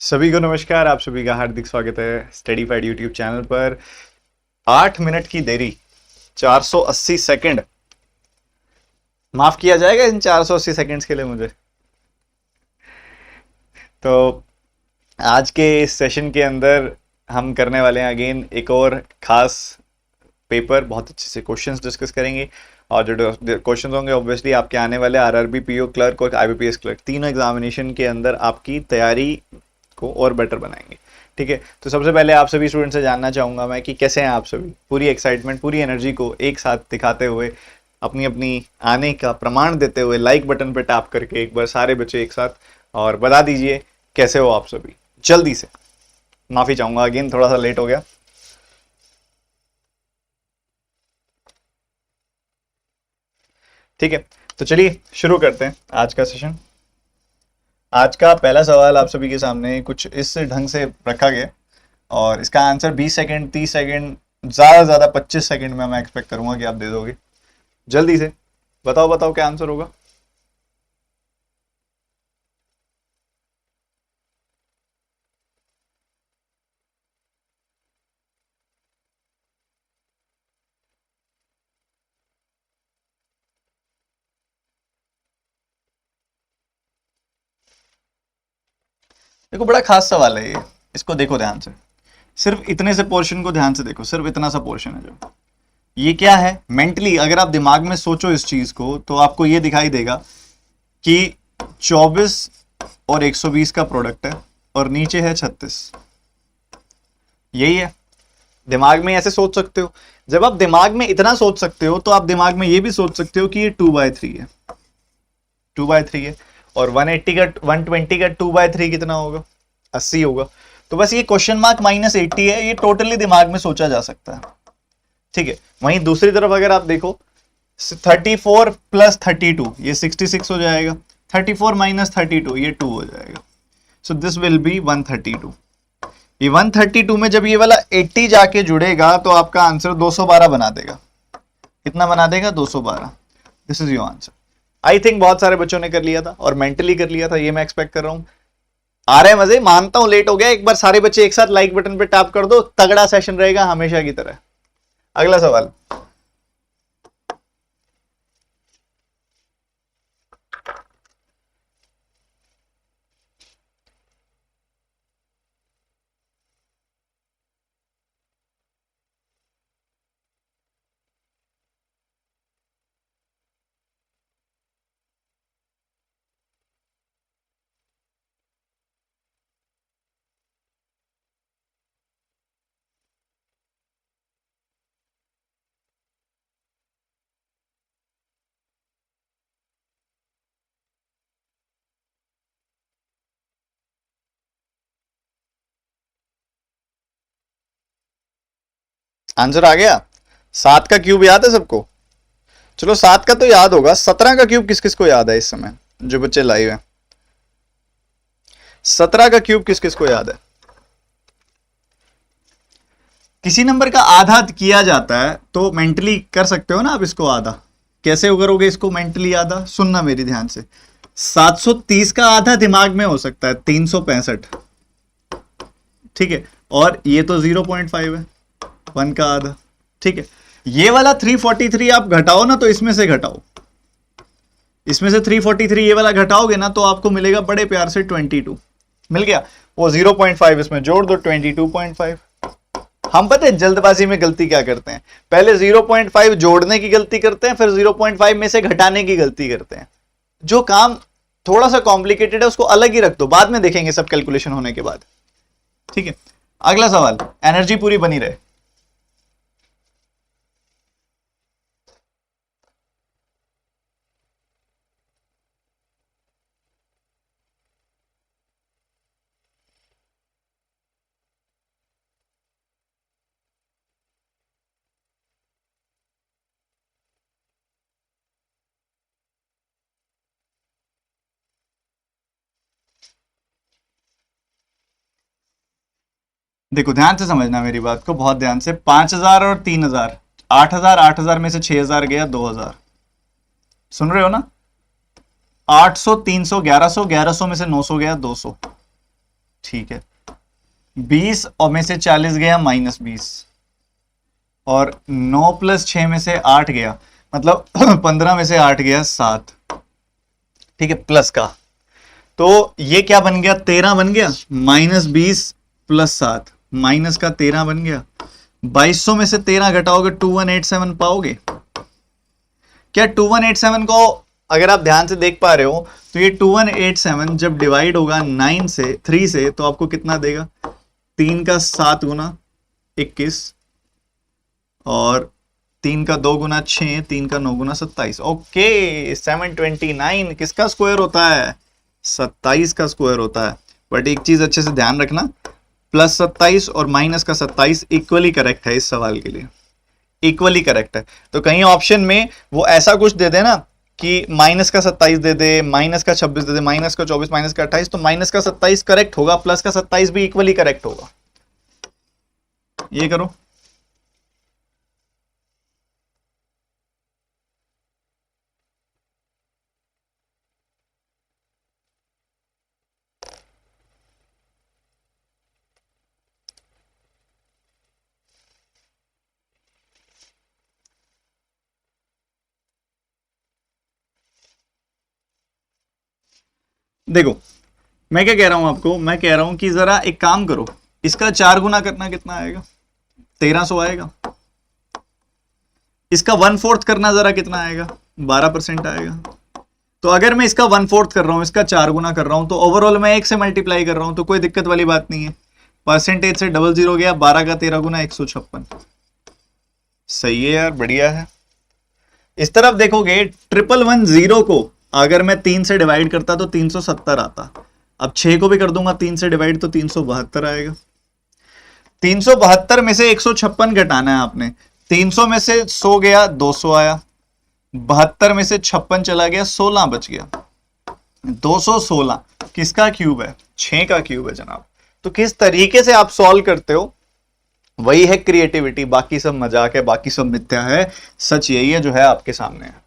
सभी को नमस्कार। आप सभी का हार्दिक स्वागत है स्टडीफाइड यूट्यूब चैनल पर। 8 मिनट की देरी, 480 सेकंड। माफ किया जाएगा इन 480 सेकंड्स के लिए मुझे। तो आज के इस सेशन के अंदर हम करने वाले हैं अगेन एक और खास पेपर। बहुत अच्छे से क्वेश्चंस डिस्कस करेंगे और जो क्वेश्चंस होंगे ऑब्वियसली आपके आने वाले आरआरबी, पीओ क्लर्क और आईबीपीएस क्लर्क तीनों एग्जामिनेशन के अंदर आपकी तैयारी को और बेटर बनाएंगे। ठीक है, तो सबसे पहले आप सभी स्टूडेंट से जानना चाहूंगा मैं कि कैसे हैं आप सभी। पूरी एक्साइटमेंट, पूरी एनर्जी को एक साथ दिखाते हुए, अपनी अपनी आने का प्रमाण देते हुए लाइक बटन पर टैप करके एक बार सारे बच्चे एक साथ और बता दीजिए कैसे हो आप सभी जल्दी से। माफी चाहूंगा अगेन, थोड़ा सा लेट हो गया। ठीक है, तो चलिए शुरू करते हैं आज का सेशन। आज का पहला सवाल आप सभी के सामने कुछ इस ढंग से रखा गया और इसका आंसर 20 सेकंड, 30 सेकंड, ज़्यादा से ज़्यादा 25 सेकंड में मैं एक्सपेक्ट करूंगा कि आप दे दोगे। जल्दी से बताओ बताओ क्या आंसर होगा। देखो, बड़ा खास सवाल है ये। इसको देखो ध्यान से, सिर्फ इतने से पोर्शन को ध्यान से देखो। सिर्फ इतना सा पोर्शन है जो ये क्या है। मेंटली अगर आप दिमाग में सोचो इस चीज को तो आपको ये दिखाई देगा कि 24 और 120 का प्रोडक्ट है और नीचे है 36। यही है। दिमाग में ऐसे सोच सकते हो। जब आप दिमाग में इतना सोच सकते हो तो आप दिमाग में ये भी सोच सकते हो कि ये 2/3 है। 2/3 है और 180 का 120 का 2/3 कितना होगा? 80 होगा। तो बस ये क्वेश्चन मार्क -80 है। ये टोटली दिमाग में सोचा जा सकता है। ठीक है, वहीं दूसरी तरफ अगर आप देखो 34 + 32 ये 66 हो जाएगा। 34 - 32 ये 2 हो जाएगा। So this will be 132। ये 132 में जब ये वाला 80 जाके जुड़ेगा तो आपका आंसर 212 बना देगा। कितना बना देगा? 212। This is your answer. I think बहुत सारे बच्चों ने कर लिया था और मेंटली कर लिया था, ये मैं एक्सपेक्ट कर रहा हूं। आ रहे मजे। मानता हूं लेट हो गया। एक बार सारे बच्चे एक साथ लाइक बटन पे टैप कर दो। तगड़ा सेशन रहेगा हमेशा की तरह। अगला सवाल। आंसर आ गया। 7 का क्यूब याद है सबको? चलो 7 का तो याद होगा। 17 का क्यूब किस किस को याद है इस समय जो बच्चे लाइव हैं? 17 का क्यूब किस किस को याद है? किसी नंबर का आधा किया जाता है तो मेंटली कर सकते हो ना आप इसको आधा। कैसे करोगे इसको मेंटली आधा? सुनना मेरी ध्यान से। 730 का आधा दिमाग में हो सकता है 365। ठीक है, और ये तो 0.5 है, 1 का आधा। ठीक है, ये वाला 343 आप घटाओ ना, तो इसमें से घटाओ। इसमें से 343 ये वाला घटाओगे ना तो आपको मिलेगा बड़े प्यार से 22। मिल गया। वो 0.5 इसमें जोड़ दो, 22.5। हम पता है जल्दबाजी में गलती क्या करते हैं? पहले 0.5 जोड़ने की गलती करते हैं, फिर 0.5 में से घटाने की गलती करते हैं। जो काम थोड़ा सा कॉम्प्लिकेटेड है उसको अलग ही रख दो, बाद में देखेंगे सब कैलकुलेशन होने के बाद। ठीक है, अगला सवाल। एनर्जी पूरी बनी रहे। देखो ध्यान से समझना मेरी बात को, बहुत ध्यान से। 5000 और 3000, 8000, 8000 में से 6000 गया, 2000। सुन रहे हो ना? 800, 300, 1100, 1100 में से 900 गया, 200। ठीक है, 20 और में से 40 गया -20, और 9 + 6 में से 8 गया, मतलब 15 में से 8 गया 7, ठीक है, प्लस का। तो ये क्या बन गया, 13 बन गया, -20 + 7, माइनस का 13 बन गया। 2200 में से 13 घटाओगे 2187 पाओगे क्या? 2187 को अगर आप ध्यान से देख पा रहे हो तो ये 2187 जब डिवाइड होगा 9 से 3 से तो आपको कितना देगा, 3 का 7 गुना 21, और 3 का 2 गुना 6, 3 का 9 गुना 27। ओके, 729 किसका स्क्वायर होता है? 27 का स्क्वायर होता है। बट एक चीज अच्छे से ध्यान रखना, +27 और -27 इक्वली करेक्ट है इस सवाल के लिए, इक्वली करेक्ट है। तो कहीं ऑप्शन में वो ऐसा कुछ दे दे ना कि -27 दे दे, -26 दे दे, -24, -28, तो -27 करेक्ट होगा, +27 भी इक्वली करेक्ट होगा। ये करो, देखो मैं क्या कह रहा हूं आपको, मैं कह रहा हूं कि जरा एक काम करो, इसका 4 गुना करना कितना आएगा, 1300 आएगा। इसका 1/4 करना जरा कितना आएगा, 12% आएगा। तो अगर मैं इसका 1/4 कर रहा हूं, इसका 4 गुना कर रहा हूं, तो ओवरऑल मैं 1 से मल्टीप्लाई कर रहा हूं, तो कोई दिक्कत वाली बात नहीं है। परसेंटेज से 00 गया, 12 का 13 गुना 156। सही है यार, बढ़िया है। इस तरफ देखोगे 1110 को अगर मैं 3 से डिवाइड करता तो 370 आता। अब 6 को भी कर दूंगा 3 से डिवाइड तो 372 आएगा। 372 में से 156 घटाना है आपने। 300 में से 100 गया, 200 आया। 72 में से 56 चला गया, 16 बच गया। 216 किसका क्यूब है? 6 का क्यूब है जनाब। तो किस तरीके से आप सॉल्व करते हो, वही है क्रिएटिविटी। बाकी सब मजाक है, बाकी सब मिथ्या है। सच यही है जो है आपके सामने है।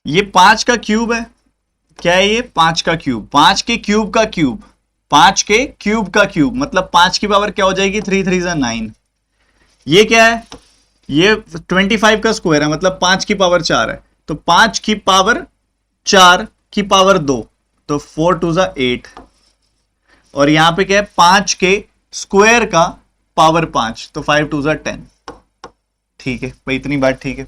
ये 5 का क्यूब है। क्या है ये? 5 का क्यूब। 5 के क्यूब का क्यूब, 5 के क्यूब का क्यूब मतलब 5 की पावर क्या हो जाएगी? 3 3 जा 9। ये क्या है? ये 25 का स्क्वायर है, मतलब 5 की पावर 4 है। तो 5 की पावर 4 की पावर 2, तो 4 2 जा 8। और यहां पे क्या है? 5 के स्क्वायर का पावर 5, तो 5 2 जा 10। ठीक है भाई, इतनी बात ठीक है।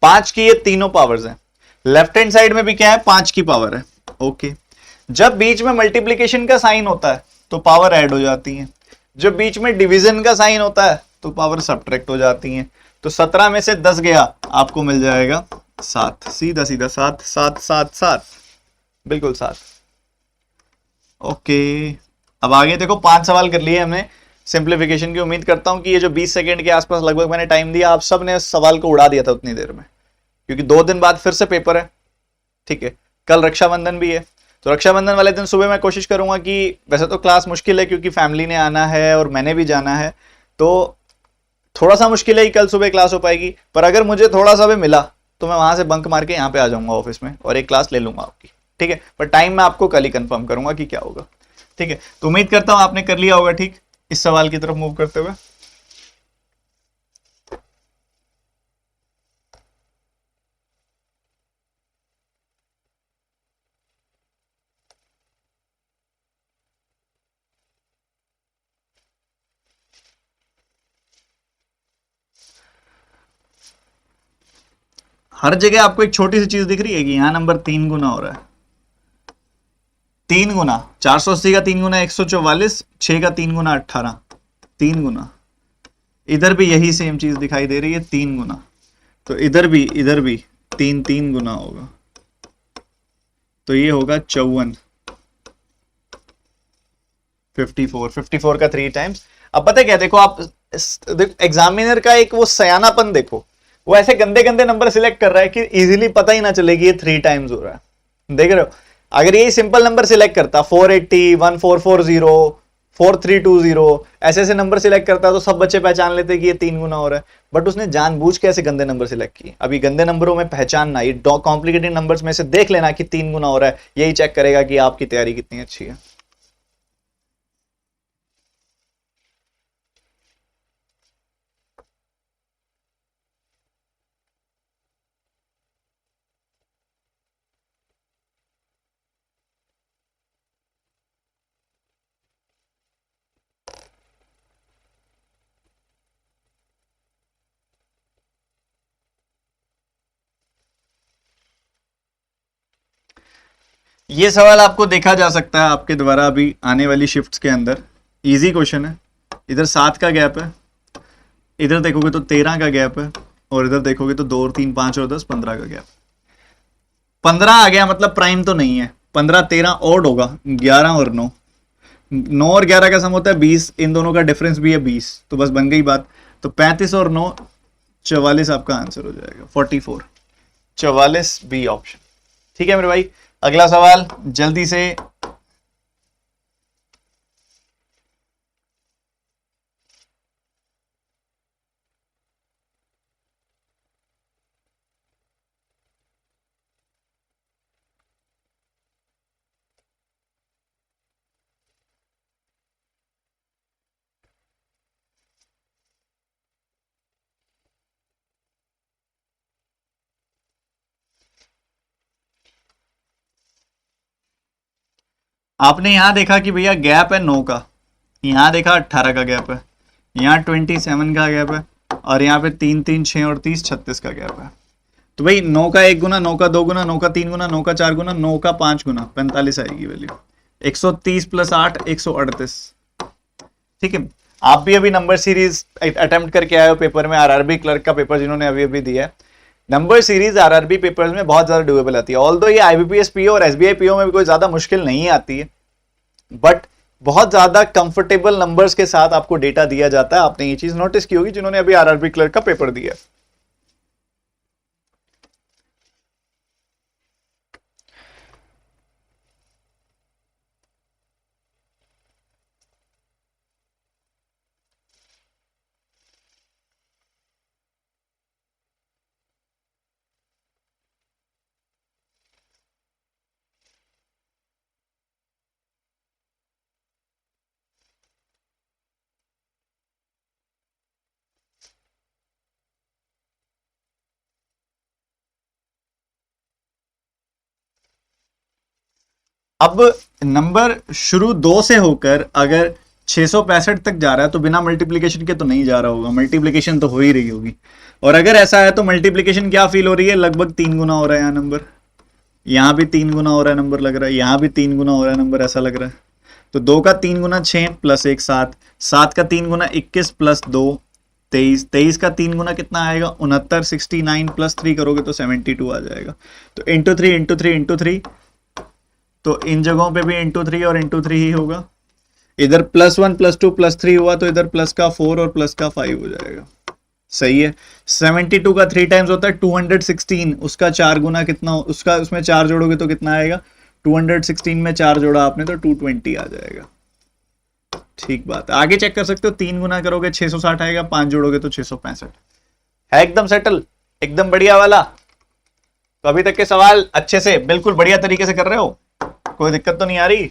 5 की ये तीनों पावर्स हैं। लेफ्ट हैंड साइड में भी क्या है? 5 की पावर है। ओके, जब बीच में मल्टीप्लीकेशन का साइन होता है तो पावर ऐड हो जाती है। जब बीच में डिवीजन का साइन होता है तो पावर सब्ट्रैक्ट हो जाती है। तो 17 में से 10 गया, आपको मिल जाएगा 7। सीधा सीधा 7 7 7 7, बिल्कुल 7। ओके, अब आगे देखो 5 सवाल कर लिए हमने सिंप्लीफिकेशन की। उम्मीद करता हूं कि ये जो 20 सेकंड के आसपास लगभग मैंने टाइम दिया, आप सब ने इस सवाल को उड़ा दिया था उतनी देर में, क्योंकि 2 दिन बाद फिर से पेपर है। ठीक है, कल रक्षाबंधन भी है। तो रक्षाबंधन वाले दिन सुबह मैं कोशिश करूंगा कि, वैसे तो क्लास मुश्किल है क्योंकि फैमिली ने आना है और मैंने भी जाना है, तो थोड़ा सा मुश्किल है कि कल सुबह क्लास हो पाएगी। पर अगर मुझे थोड़ा सा भी मिला तो मैं वहां से बंक मार के यहाँ पे आ जाऊंगा ऑफिस में और एक क्लास ले लूंगा आपकी। ठीक है, पर टाइम मैं आपको कल ही कंफर्म करूंगा कि क्या होगा। ठीक है, तो उम्मीद करता हूं आपने कर लिया होगा। ठीक, इस सवाल की तरफ मूव करते हुए हर जगह आपको एक छोटी सी चीज दिख रही है कि यहां नंबर 3 गुना हो रहा है। 3 गुना 480 का 3 गुना 144, 6 का 3 गुना 18, 3 गुना। इधर भी यही सेम चीज दिखाई दे रही है, 3 गुना। तो इधर भी 3 3 गुना होगा, तो ये होगा 54। 54 का 3 टाइम्स। अब पता है क्या, देखो आप एग्जामिनर का एक वो सयानापन देखो, वो ऐसे गंदे गंदे नंबर सिलेक्ट कर रहा है कि इजीली पता ही ना चले कि ये 3 टाइम्स हो रहा है। देख रहे हो, अगर ये सिंपल नंबर सिलेक्ट करता 480, 1440, 4320, ऐसे ऐसे नंबर सिलेक्ट करता तो सब बच्चे पहचान लेते कि ये 3 गुना हो रहा है। बट उसने जानबूझ के ऐसे गंदे नंबर सिलेक्ट किए। अभी गंदे नंबरों में पहचानना, ये कॉम्प्लिकेटेड नंबर्स में से देख लेना कि 3 गुना हो रहा है, यही चेक करेगा कि आपकी तैयारी कितनी अच्छी है। ये सवाल आपको देखा जा सकता है आपके द्वारा अभी आने वाली शिफ्ट्स के अंदर। इजी क्वेश्चन है। इधर 7 का गैप है, इधर देखोगे तो 13 का गैप है, और इधर देखोगे तो 2 और 3 5 और 10 15 का गैप। 15 आ गया मतलब प्राइम तो नहीं है। 15 13 ऑड होगा, 11 और 9, 9 और 11 का सम होता है 20, इन दोनों का डिफरेंस भी है 20, तो बस बन गई बात। तो 35 और 9 44 आपका आंसर हो जाएगा, 44, 44 बी ऑप्शन। ठीक है मेरे भाई, अगला सवाल जल्दी से। आपने यहां देखा कि भैया गैप है 9 का, यहां देखा 18 का गैप है, यहाँ 27 का गैप है, और यहाँ पे 3 3 6 और 30 36 का गैप है। तो भाई 9 का 1 गुना, 9 का 2 गुना, 9 का 3 गुना, 9 का 4 गुना, 9 का 5 गुना, 45 आएगी वैल्यू। 130 प्लस 8 138। ठीक है, आप भी अभी नंबर सीरीज अटेम्प्ट करके आए हो पेपर में, आरआरबी क्लर्क का पेपर जिन्होंने अभी अभी दिया है। नंबर सीरीज आरआरबी पेपर्स में बहुत ज्यादा डुएबल आती है। ऑल्दो ये आईबीपीएस पीओ और एसबीआई पीओ में भी कोई ज्यादा मुश्किल नहीं आती है, बट बहुत ज्यादा कंफर्टेबल नंबर्स के साथ आपको डेटा दिया जाता है। आपने ये चीज नोटिस की होगी जिन्होंने अभी आरआरबी क्लर्क का पेपर दिया है। अब नंबर शुरू 2 से होकर अगर 665 तक जा रहा है तो बिना मल्टीप्लिकेशन के तो नहीं जा रहा होगा, मल्टीप्लिकेशन तो हो ही रही होगी। और अगर ऐसा है तो मल्टीप्लिकेशन क्या फील हो रही है, लगभग 3 गुना हो रहा है यहाँ नंबर, यहाँ भी 3 गुना हो रहा है नंबर लग रहा है, यहाँ भी 3 गुना हो रहा है नंबर ऐसा लग रहा है। तो 2 का 3 गुना 6 प्लस 1 7, 7 का 3 गुना 21 प्लस 2 23, 23 का 3 गुना कितना आएगा 69, 69 प्लस 3 करोगे तो 72 आ जाएगा। तो इंटू 3 इंटू 3 इंटू 3, तो इन जगहों पे भी इंटू 3 और इंटू 3 ही होगा। इधर +1 +2 +3 हुआ तो इधर प्लस का 4 और प्लस का 5 हो जाएगा। सही है। 72 का 3 टाइम्स होता है 216, उसका 4 गुना कितना, उसका उसमें 4 जोड़ोगे तो कितना आएगा, 216 में 4 जोड़ा आपने तो 220 आ जाएगा। ठीक बात है, आगे चेक कर सकते हो, 3 गुना करोगे 660 आएगा, 5 जोड़ोगे तो 665 है। एकदम सेटल, एकदम बढ़िया वाला। तो अभी तक के सवाल अच्छे से बिल्कुल बढ़िया तरीके से कर रहे हो, कोई दिक्कत तो नहीं आ रही।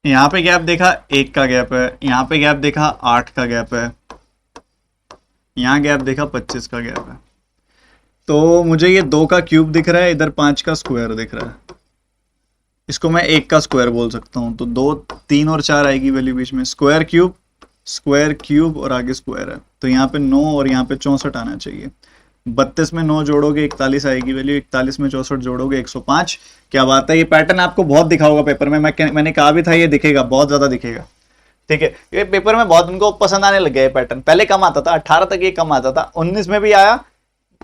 यहां पे गैप देखा 1 का गैप है, यहां पे गैप देखा 8 का गैप है, यहां गैप देखा 25 का गैप है। तो मुझे ये 2 का क्यूब दिख रहा है, इधर 5 का स्क्वायर दिख रहा है, इसको मैं 1 का स्क्वायर बोल सकता हूं। तो 2 3 और 4 आएगी वैल्यू बीच में, स्क्वायर क्यूब स्क्वायर क्यूब और आगे स्क्वायर है, तो यहाँ पे 9 और यहाँ पे 64 आना चाहिए। 32 में 9 जोड़ोगे 41 आएगी वैल्यू, 41 में 64 जोड़ोगे 105। क्या बात है, ये पैटर्न आपको बहुत दिखा होगा पेपर में, मैंने कहा भी था ये दिखेगा, बहुत ज्यादा दिखेगा। ठीक है, ये पेपर में बहुत उनको पसंद आने लग गया ये पैटर्न। पहले कम आता था, 18 तक ये कम आता था, 19 में भी आया,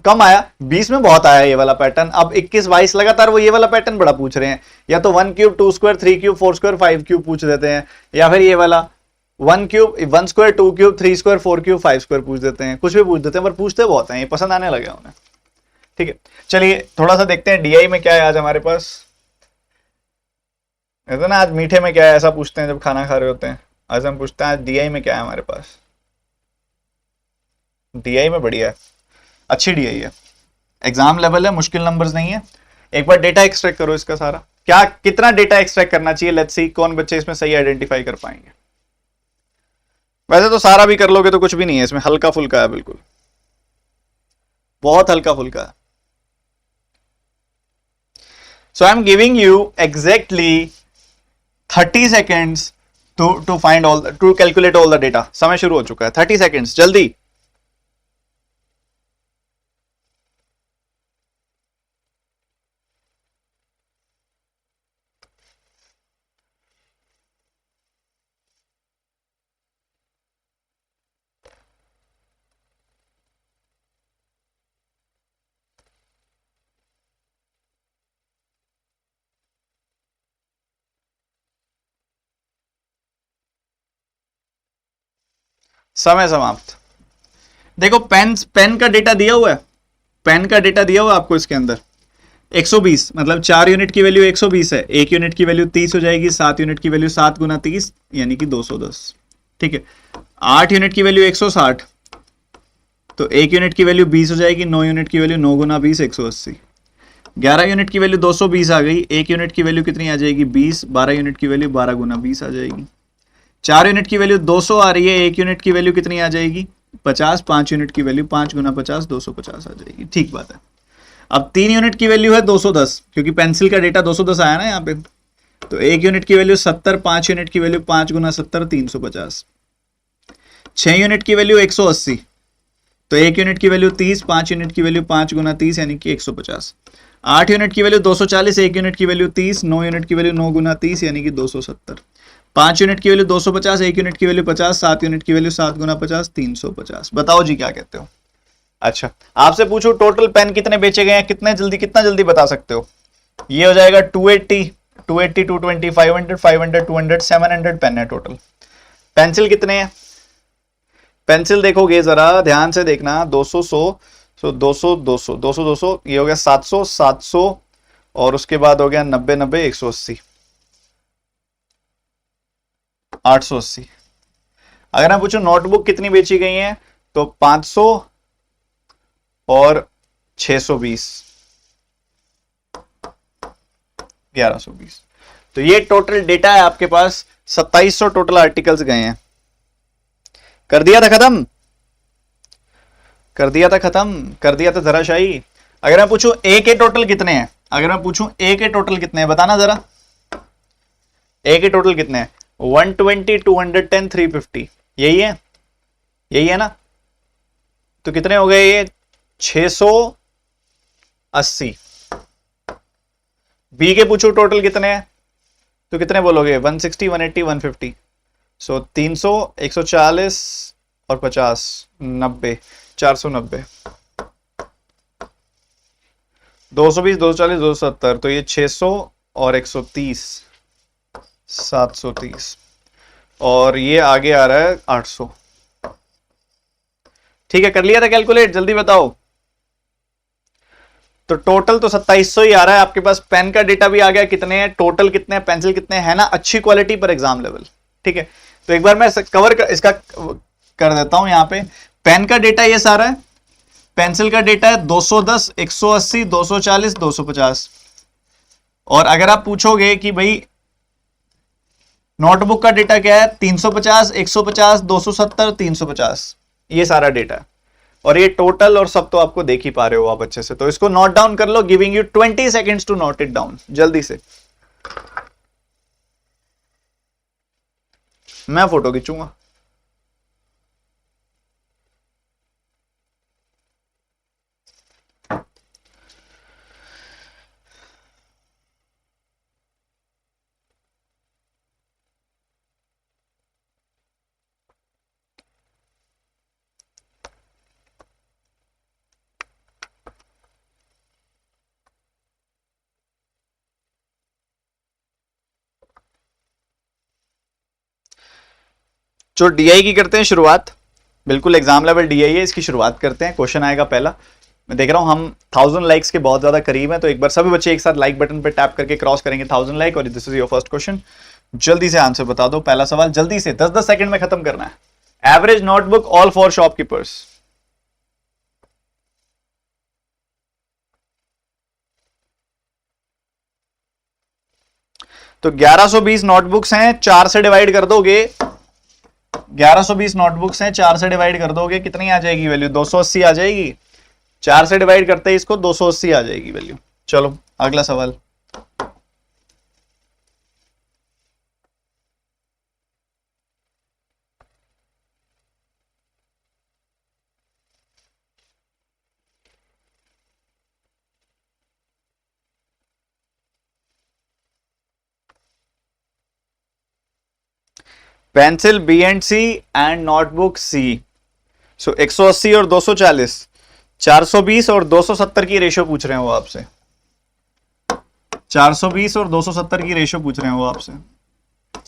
कम आया, 20 में बहुत आया ये वाला पैटर्न। अब 21 22 लगातार वो ये वाला पैटर्न बड़ा पूछ रहे हैं, या तो 1 cube 2 square 3 cube 4 square 5 cube पूछ देते हैं, या फिर ये वाला 1 cube 1 square 2 cube 3 square 4 cube 5 square पूछ देते हैं, कुछ भी पूछ देते हैं, पर पूछते बहुत हैं, ये पसंद आने लगे उन्हें। ठीक है, चलिए थोड़ा सा देखते हैं डीआई में क्या है आज हमारे पास। ऐसा ना, आज मीठे में क्या है ऐसा पूछते हैं जब खाना खा रहे होते हैं। आज हम पूछते हैं आज डीआई में क्या है हमारे पास। डीआई में बढ़िया है, अच्छी डीआई है, एग्जाम लेवल है, मुश्किल नंबर्स नहीं है। एक बार डेटा एक्सट्रैक्ट करो इसका सारा, क्या कितना डेटा एक्सट्रैक्ट करना चाहिए, लेट्स सी कौन बच्चे इसमें सही आइडेंटिफाई कर पाएंगे। वैसे तो सारा भी कर लोगे तो कुछ भी नहीं है इसमें, हल्का फुल्का है, बिल्कुल बहुत हल्का फुल्का है। So I am giving you exactly 30 seconds to find all, to calculate all the data. समय शुरू हो चुका है, 30 सेकेंड्स, जल्दी। समय समाप्त। देखो पेन का डेटा दिया हुआ है, पेन का डेटा दिया हुआ है आपको इसके अंदर 120, मतलब 4 यूनिट की वैल्यू 120 है, 1 यूनिट की वैल्यू 30 हो जाएगी, 7 यूनिट की वैल्यू 7 गुना 30 यानी कि 210। ठीक है, 8 यूनिट की वैल्यू 160, तो 1 यूनिट की वैल्यू 20 हो जाएगी, 9 यूनिट की वैल्यू 9 गुना 20 180। 11 यूनिट की वैल्यू 220 आ गई, 1 यूनिट की वैल्यू कितनी आ जाएगी 20, 12 यूनिट की वैल्यू 12 गुना 20 आ जाएगी। 4 यूनिट की वैल्यू 200 आ रही है, 1 यूनिट की वैल्यू कितनी आ जाएगी 50, 5 यूनिट की वैल्यू 5 गुना 50 250 आ जाएगी। ठीक बात है। अब 3 यूनिट की वैल्यू है 210, क्योंकि पेंसिल का डेटा 210 आया ना यहाँ पे, तो 1 यूनिट की वैल्यू 70, 5 यूनिट की वैल्यू 5 गुना 70 350। 6 यूनिट की वैल्यू 180, तो 1 यूनिट की वैल्यू 30, 5 यूनिट की वैल्यू 5 गुना 30 यानी कि 150। 8 यूनिट की वैल्यू 240, 1 यूनिट की वैल्यू 30, 9 यूनिट की वैल्यू 9 गुना 30 यानी कि 270। 5 यूनिट की वैल्यू 250, 1 यूनिट की वैल्यू 50, 7 यूनिट की वैल्यू 7 गुना 50 350। बताओ जी क्या कहते हो। अच्छा, आपसे पूछो टोटल पेन कितने बेचे गए हैं, कितने जल्दी, कितना जल्दी बता सकते हो। ये हो जाएगा 280, 280, 220, 500, 500, 200, 700 पेन है टोटल। पेंसिल कितने हैं, पेंसिल देखोगे जरा ध्यान से देखना, 200 100, 200 200 200 200, ये हो गया 700 700, और उसके बाद हो गया 90 90 180 880। अगर मैं पूछूं नोटबुक कितनी बेची गई हैं, तो 500 और 620 1120। तो ये टोटल डेटा है आपके पास, 2700 टोटल आर्टिकल्स गए हैं। कर दिया था खत्म, कर दिया था खत्म, कर दिया था धराशायी। अगर मैं पूछूं ए के टोटल कितने हैं, अगर मैं पूछूं ए के टोटल कितने हैं बताना जरा, ए के टोटल कितने हैं, 120 210 350, यही है, यही है ना। तो कितने हो गए ये 680। बी के पूछो टोटल कितने हैं, तो कितने बोलोगे 160 180 150। सो 300 140 और 50 90 490, 220 240 270, तो ये 600 और 130 730, और ये आगे आ रहा है 800। ठीक है, कर लिया था कैलकुलेट, जल्दी बताओ। तो टोटल तो 2700 ही आ रहा है आपके पास। पेन का डेटा भी आ गया, कितने हैं टोटल, कितने हैं पेंसिल कितने हैं ना, अच्छी क्वालिटी पर एग्जाम लेवल। ठीक है, तो एक बार मैं कवर इसका कर देता हूं। यहां पे पेन का डेटा ये सारा है, पेंसिल का डेटा है 210 180 240 250। और अगर आप पूछोगे कि भाई नोटबुक का डेटा क्या है, 350 150 270 350, ये सारा डेटा है। और ये टोटल और सब तो आपको देख ही पा रहे हो आप अच्छे से, तो इसको नोट डाउन कर लो। Giving you 20 seconds to note it down, जल्दी से। मैं फोटो खींचूंगा। जो डीआई की करते हैं शुरुआत, बिल्कुल एग्जाम लेवल डीआई है, इसकी शुरुआत करते हैं। क्वेश्चन आएगा पहला। मैं देख रहा हूं हम 1000 लाइक्स के बहुत ज्यादा करीब हैं, तो एक बार सभी बच्चे एक साथ लाइक बटन पे टैप करके क्रॉस करेंगे 1000 लाइक, और this is your first question. जल्दी से आंसर बता दो। पहला सवाल जल्दी से 10-10 सेकंड में खत्म करना है। Average notebook all for shopkeepers. तो 1120 नोटबुक्स हैं, 4 से डिवाइड कर दोगे। 1120 नोटबुक्स हैं, 4 से डिवाइड कर दोगे, कितनी आ जाएगी वैल्यू? 280 आ जाएगी। 4 से डिवाइड करते ही इसको 280 आ जाएगी वैल्यू। चलो अगला सवाल। Pencil B and C and notebook C. So 180 और 240, 420 और 270 की रेशो पूछ रहे हैं वो आपसे। 420 और 270 की रेशो पूछ रहे हैं वो आपसे।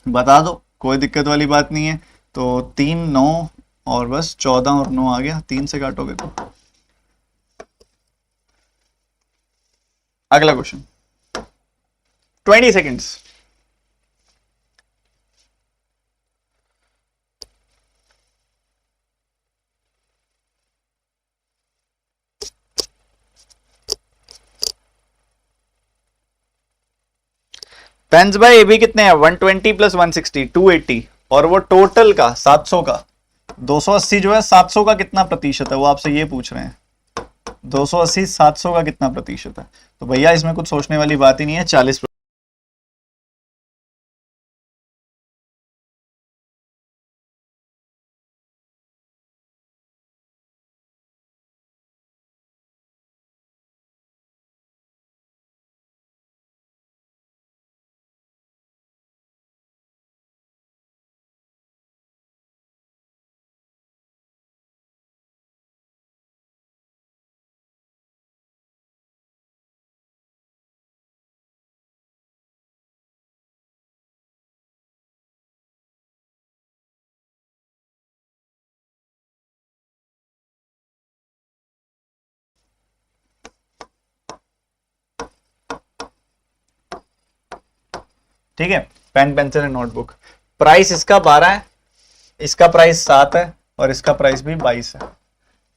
बता दो, कोई दिक्कत वाली बात नहीं है। तो 3 9 और बस 14 और 9 आ गया, 3 से काटोगे तो। अगला question 20 seconds. Pens by AB कितने हैं? 120 प्लस 160 280, और वो टोटल का 700 का। 280 जो है 700 का कितना प्रतिशत है, वो आपसे ये पूछ रहे हैं। 280 700 का कितना प्रतिशत है? तो भैया इसमें कुछ सोचने वाली बात ही नहीं है, 40। ठीक है, pen pencil and notebook. Price इसका 12 है, इसका प्राइस 7 है, और इसका प्राइस भी 22 है।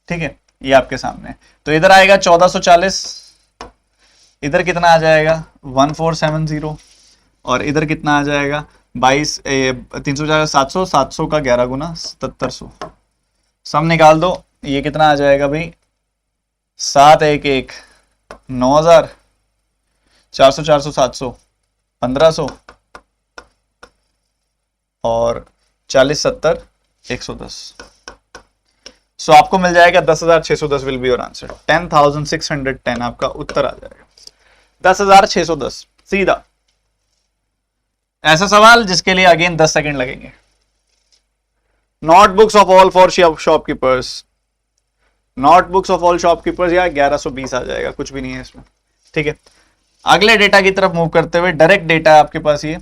ठीक है, ये आपके सामने है। तो इधर आएगा 1440, इधर कितना आ जाएगा 1470, और इधर कितना आ जाएगा 22 350 700, 700 का 11 गुना 7700। सम निकाल दो, ये कितना आ जाएगा भाई? 7 1 1 9000, 400 400 700 1500, और 40 70 110। सो आपको मिल जाएगा 10,610 विल बी योर आंसर। 10,610 आपका उत्तर आ जाएगा। 10,610 सीधा। ऐसा सवाल जिसके लिए अगेन 10 सेकंड लगेंगे। Notebooks of all for shopkeepers. Notebooks of all shopkeepers या 1120 आ जाएगा, कुछ भी नहीं है इसमें। ठीक है, अगले डेटा की तरफ मूव करते हुए, डायरेक्ट डेटा है आपके पास। ये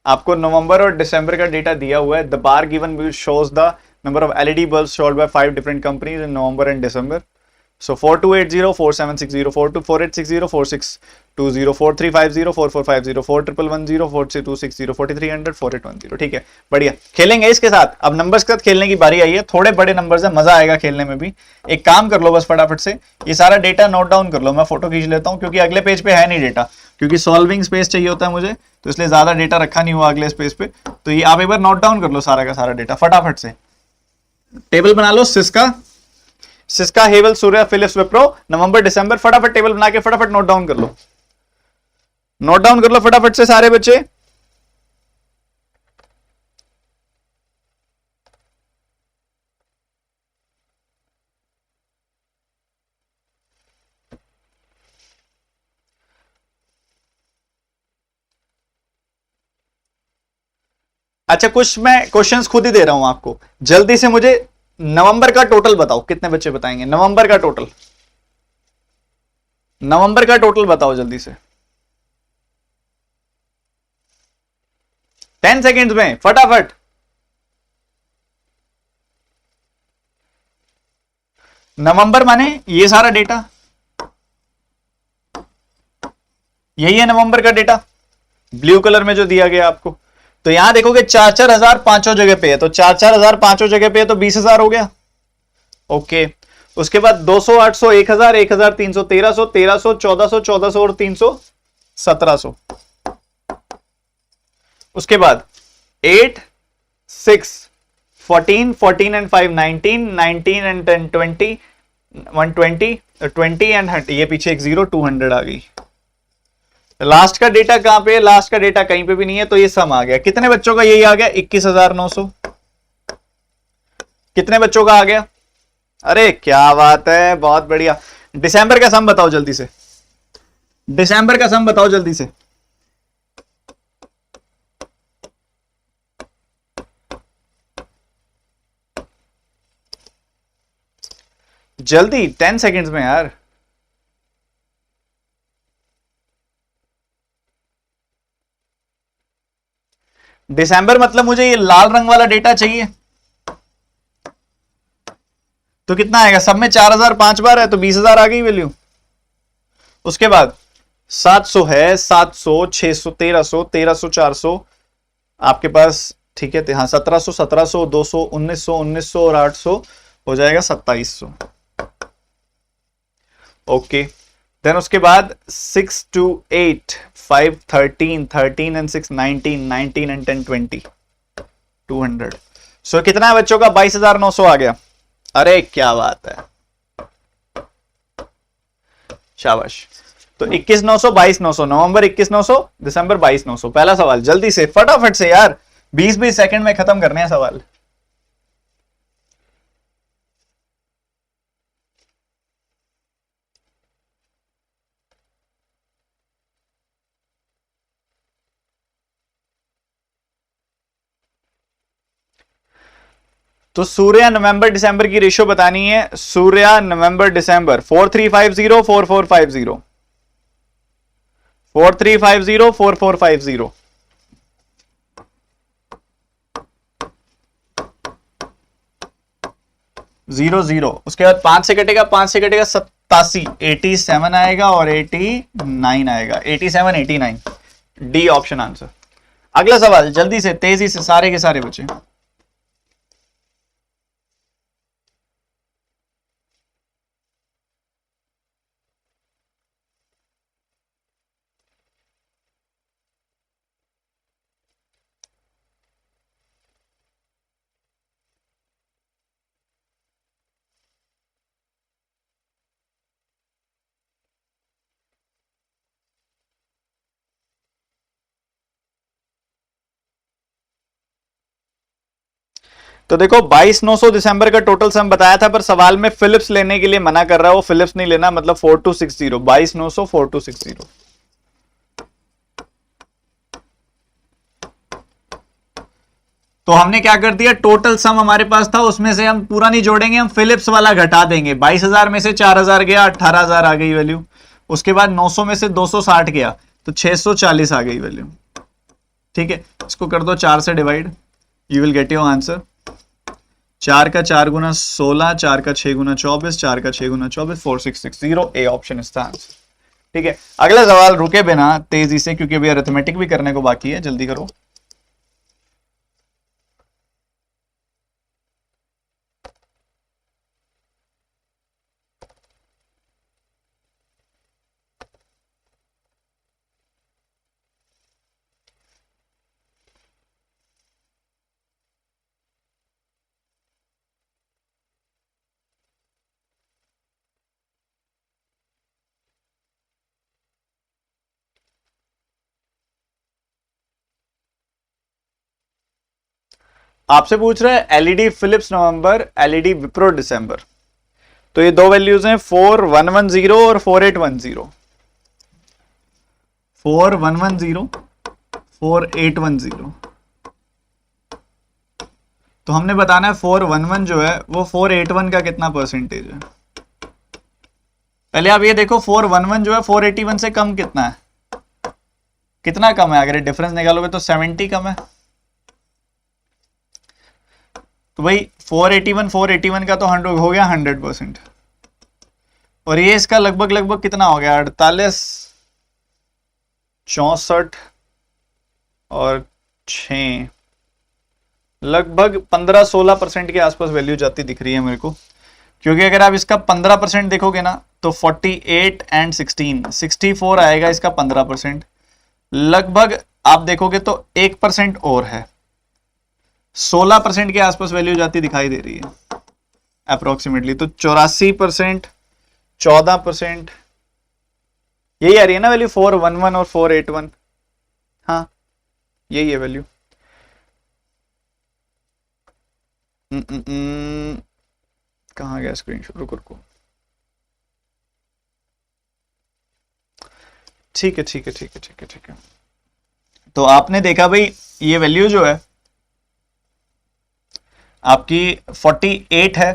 आपको नवंबर और दिसंबर का डेटा दिया हुआ है। The bar given shows the number of LED bulbs sold by 5 different companies in November and December. So 4280, 4760, 4860, 4620, 4350, 4450, 4110, 4260, 4300, 4810। ठीक है, बढ़िया। खेलेंगे इसके साथ। अब नंबर्स के साथ खेलने की बारी आई है। थोड़े बड़े नंबर्स है, मजा आएगा खेलने में भी। एक काम कर लो बस फटाफट से, ये सारा डेटा नोट डाउन कर लो। मैं फोटो खींच लेता हूं, क्योंकि अगले पेज पे है नहीं डेटा, क्योंकि सॉल्विंग स्पेस चाहिए होता है मुझे, तो इसलिए ज्यादा डेटा रखा नहीं हुआ अगले स्पेस पे। तो ये आप एक बार नोट डाउन कर लो सारा का सारा डेटा फटाफट से। टेबल बना लो। सिस्का हेवल सूर्या फिलिप्स विप्रो नवंबर दिसंबर। फटाफट टेबल बना के फटाफट नोट डाउन कर लो। नोट डाउन कर लो फटाफट से सारे बच्चे। अच्छा, कुछ मैं क्वेश्चंस खुद ही दे रहा हूं आपको। जल्दी से मुझे नवंबर का टोटल बताओ। कितने बच्चे बताएंगे नवंबर का टोटल? नवंबर का टोटल बताओ जल्दी से, 10 सेकेंड्स में फटाफट। नवंबर माने ये सारा डेटा, यही है नवंबर का डेटा ब्लू कलर में जो दिया गया आपको। तो यहां देखोगे 4,4,000 पांचों जगह पे है, तो 4,4,000 पांचों जगह पे है, तो 20,000 हो गया। ओके, उसके बाद 200, 800, 1,000, 1,000, 300, 1,300, 1,300, 1,400, 1,400 और 300, 1,700। उसके बाद 8, 6, 14, 14 and 5, 19, 19 and 10, 20, 120, 20 and 100, ये पीछे एक 0, 200 आ गई। लास्ट का डेटा कहां पे है? लास्ट का डेटा कहीं पे भी नहीं है, तो ये सम आ गया। कितने बच्चों का यही आ गया? 21,900। कितने बच्चों का आ गया? अरे क्या बात है, बहुत बढ़िया। दिसंबर का सम बताओ जल्दी से, दिसंबर का सम बताओ जल्दी से। जल्दी 10 सेकेंड्स में यार। दिसंबर मतलब मुझे ये लाल रंग वाला डेटा चाहिए। तो कितना आएगा? सब में 4,000 5 बार है, तो 20,000 आ गई वैल्यू। उसके बाद 700 है, 700, 600, 1,300, 1,300, 400 आपके पास, ठीक है। हाँ 1,700, 1,700, 200, 1,900, 1,900 और 800 हो जाएगा 2,700। ओके, देन उसके बाद 6 to 8, 5, 13, 13 and 6, 19, 19 and 10, 20, 200। सो कितना है बच्चों का? 22,900 आ गया। अरे क्या बात है, शाबाश। तो 21,900, 22,900, नवंबर 21,900, दिसंबर 22,900। पहला सवाल जल्दी से, फटाफट से यार, 20-20 सेकंड में खत्म करने हैं सवाल। तो सूर्या नवंबर दिसंबर की रेशियो बतानी है। सूर्या नवंबर दिसंबर 4350 4450, 4350 4450, 00। उसके बाद 5 से कटेगा, 5 से कटेगा 87, 87 आएगा और 89 आएगा, 87 89। D option answer. अगला सवाल जल्दी से, तेजी से, सारे के सारे बच्चे। तो देखो 22,900 दिसंबर का टोटल सम बताया था, पर सवाल में फिलिप्स लेने के लिए मना कर रहा है, वो फिलिप्स नहीं लेना, मतलब 4260, 22,900 4260। तो हमने क्या कर दिया, टोटल सम हमारे पास था, उसमें से हम पूरा नहीं जोड़ेंगे, हम फिलिप्स वाला घटा देंगे। 22,000 में से 4,000 गया, 18,000 आ गई वैल्यू। उसके बाद 900 में से 260 गया, तो 640 आ गई वैल्यू। ठीक है, इसको कर दो 4 से divide, you will get your answer. 4 का 4 गुना 16, 4 का 6 गुना 24, 4 का 6 गुना 24, 4660। A option is the answer. ठीक है, अगला सवाल रुके बिना तेजी से, क्योंकि अभी अरिथमेटिक भी करने को बाकी है, जल्दी करो। आपसे पूछ रहा है एलईडी फिलिप्स नवंबर, एलईडी विप्रो दिसंबर। तो ये दो वैल्यूज हैं 4110 और 4810। 4110 4810। तो हमने बताना है 411 जो है वो 481 का कितना परसेंटेज है। पहले आप ये देखो 411 जो है 481 से कम कितना है, कितना कम है? अगर डिफरेंस निकालोगे तो 70 कम है। तो भाई 481 का तो 100 हो गया 100%। और ये इसका लगभग लगभग कितना हो गया, 48, 64 और 6, लगभग 15-16% के आसपास वैल्यू जाती दिख रही है मेरे को। क्योंकि अगर आप इसका 15% देखोगे ना तो 48 एंड 16, 64 आएगा इसका 15%। लगभग आप देखोगे तो 1% और है, 16% के आसपास वैल्यू जाती दिखाई दे रही है अप्रोक्सीमेटली। तो 84%, 14%, यही आ रही है ना वैल्यू, 411 और 481। हाँ यही है वैल्यू। कहाँ गया स्क्रीनशॉट, रुको। ठीक है। तो आपने देखा भाई ये वैल्यू जो है आपकी 48 है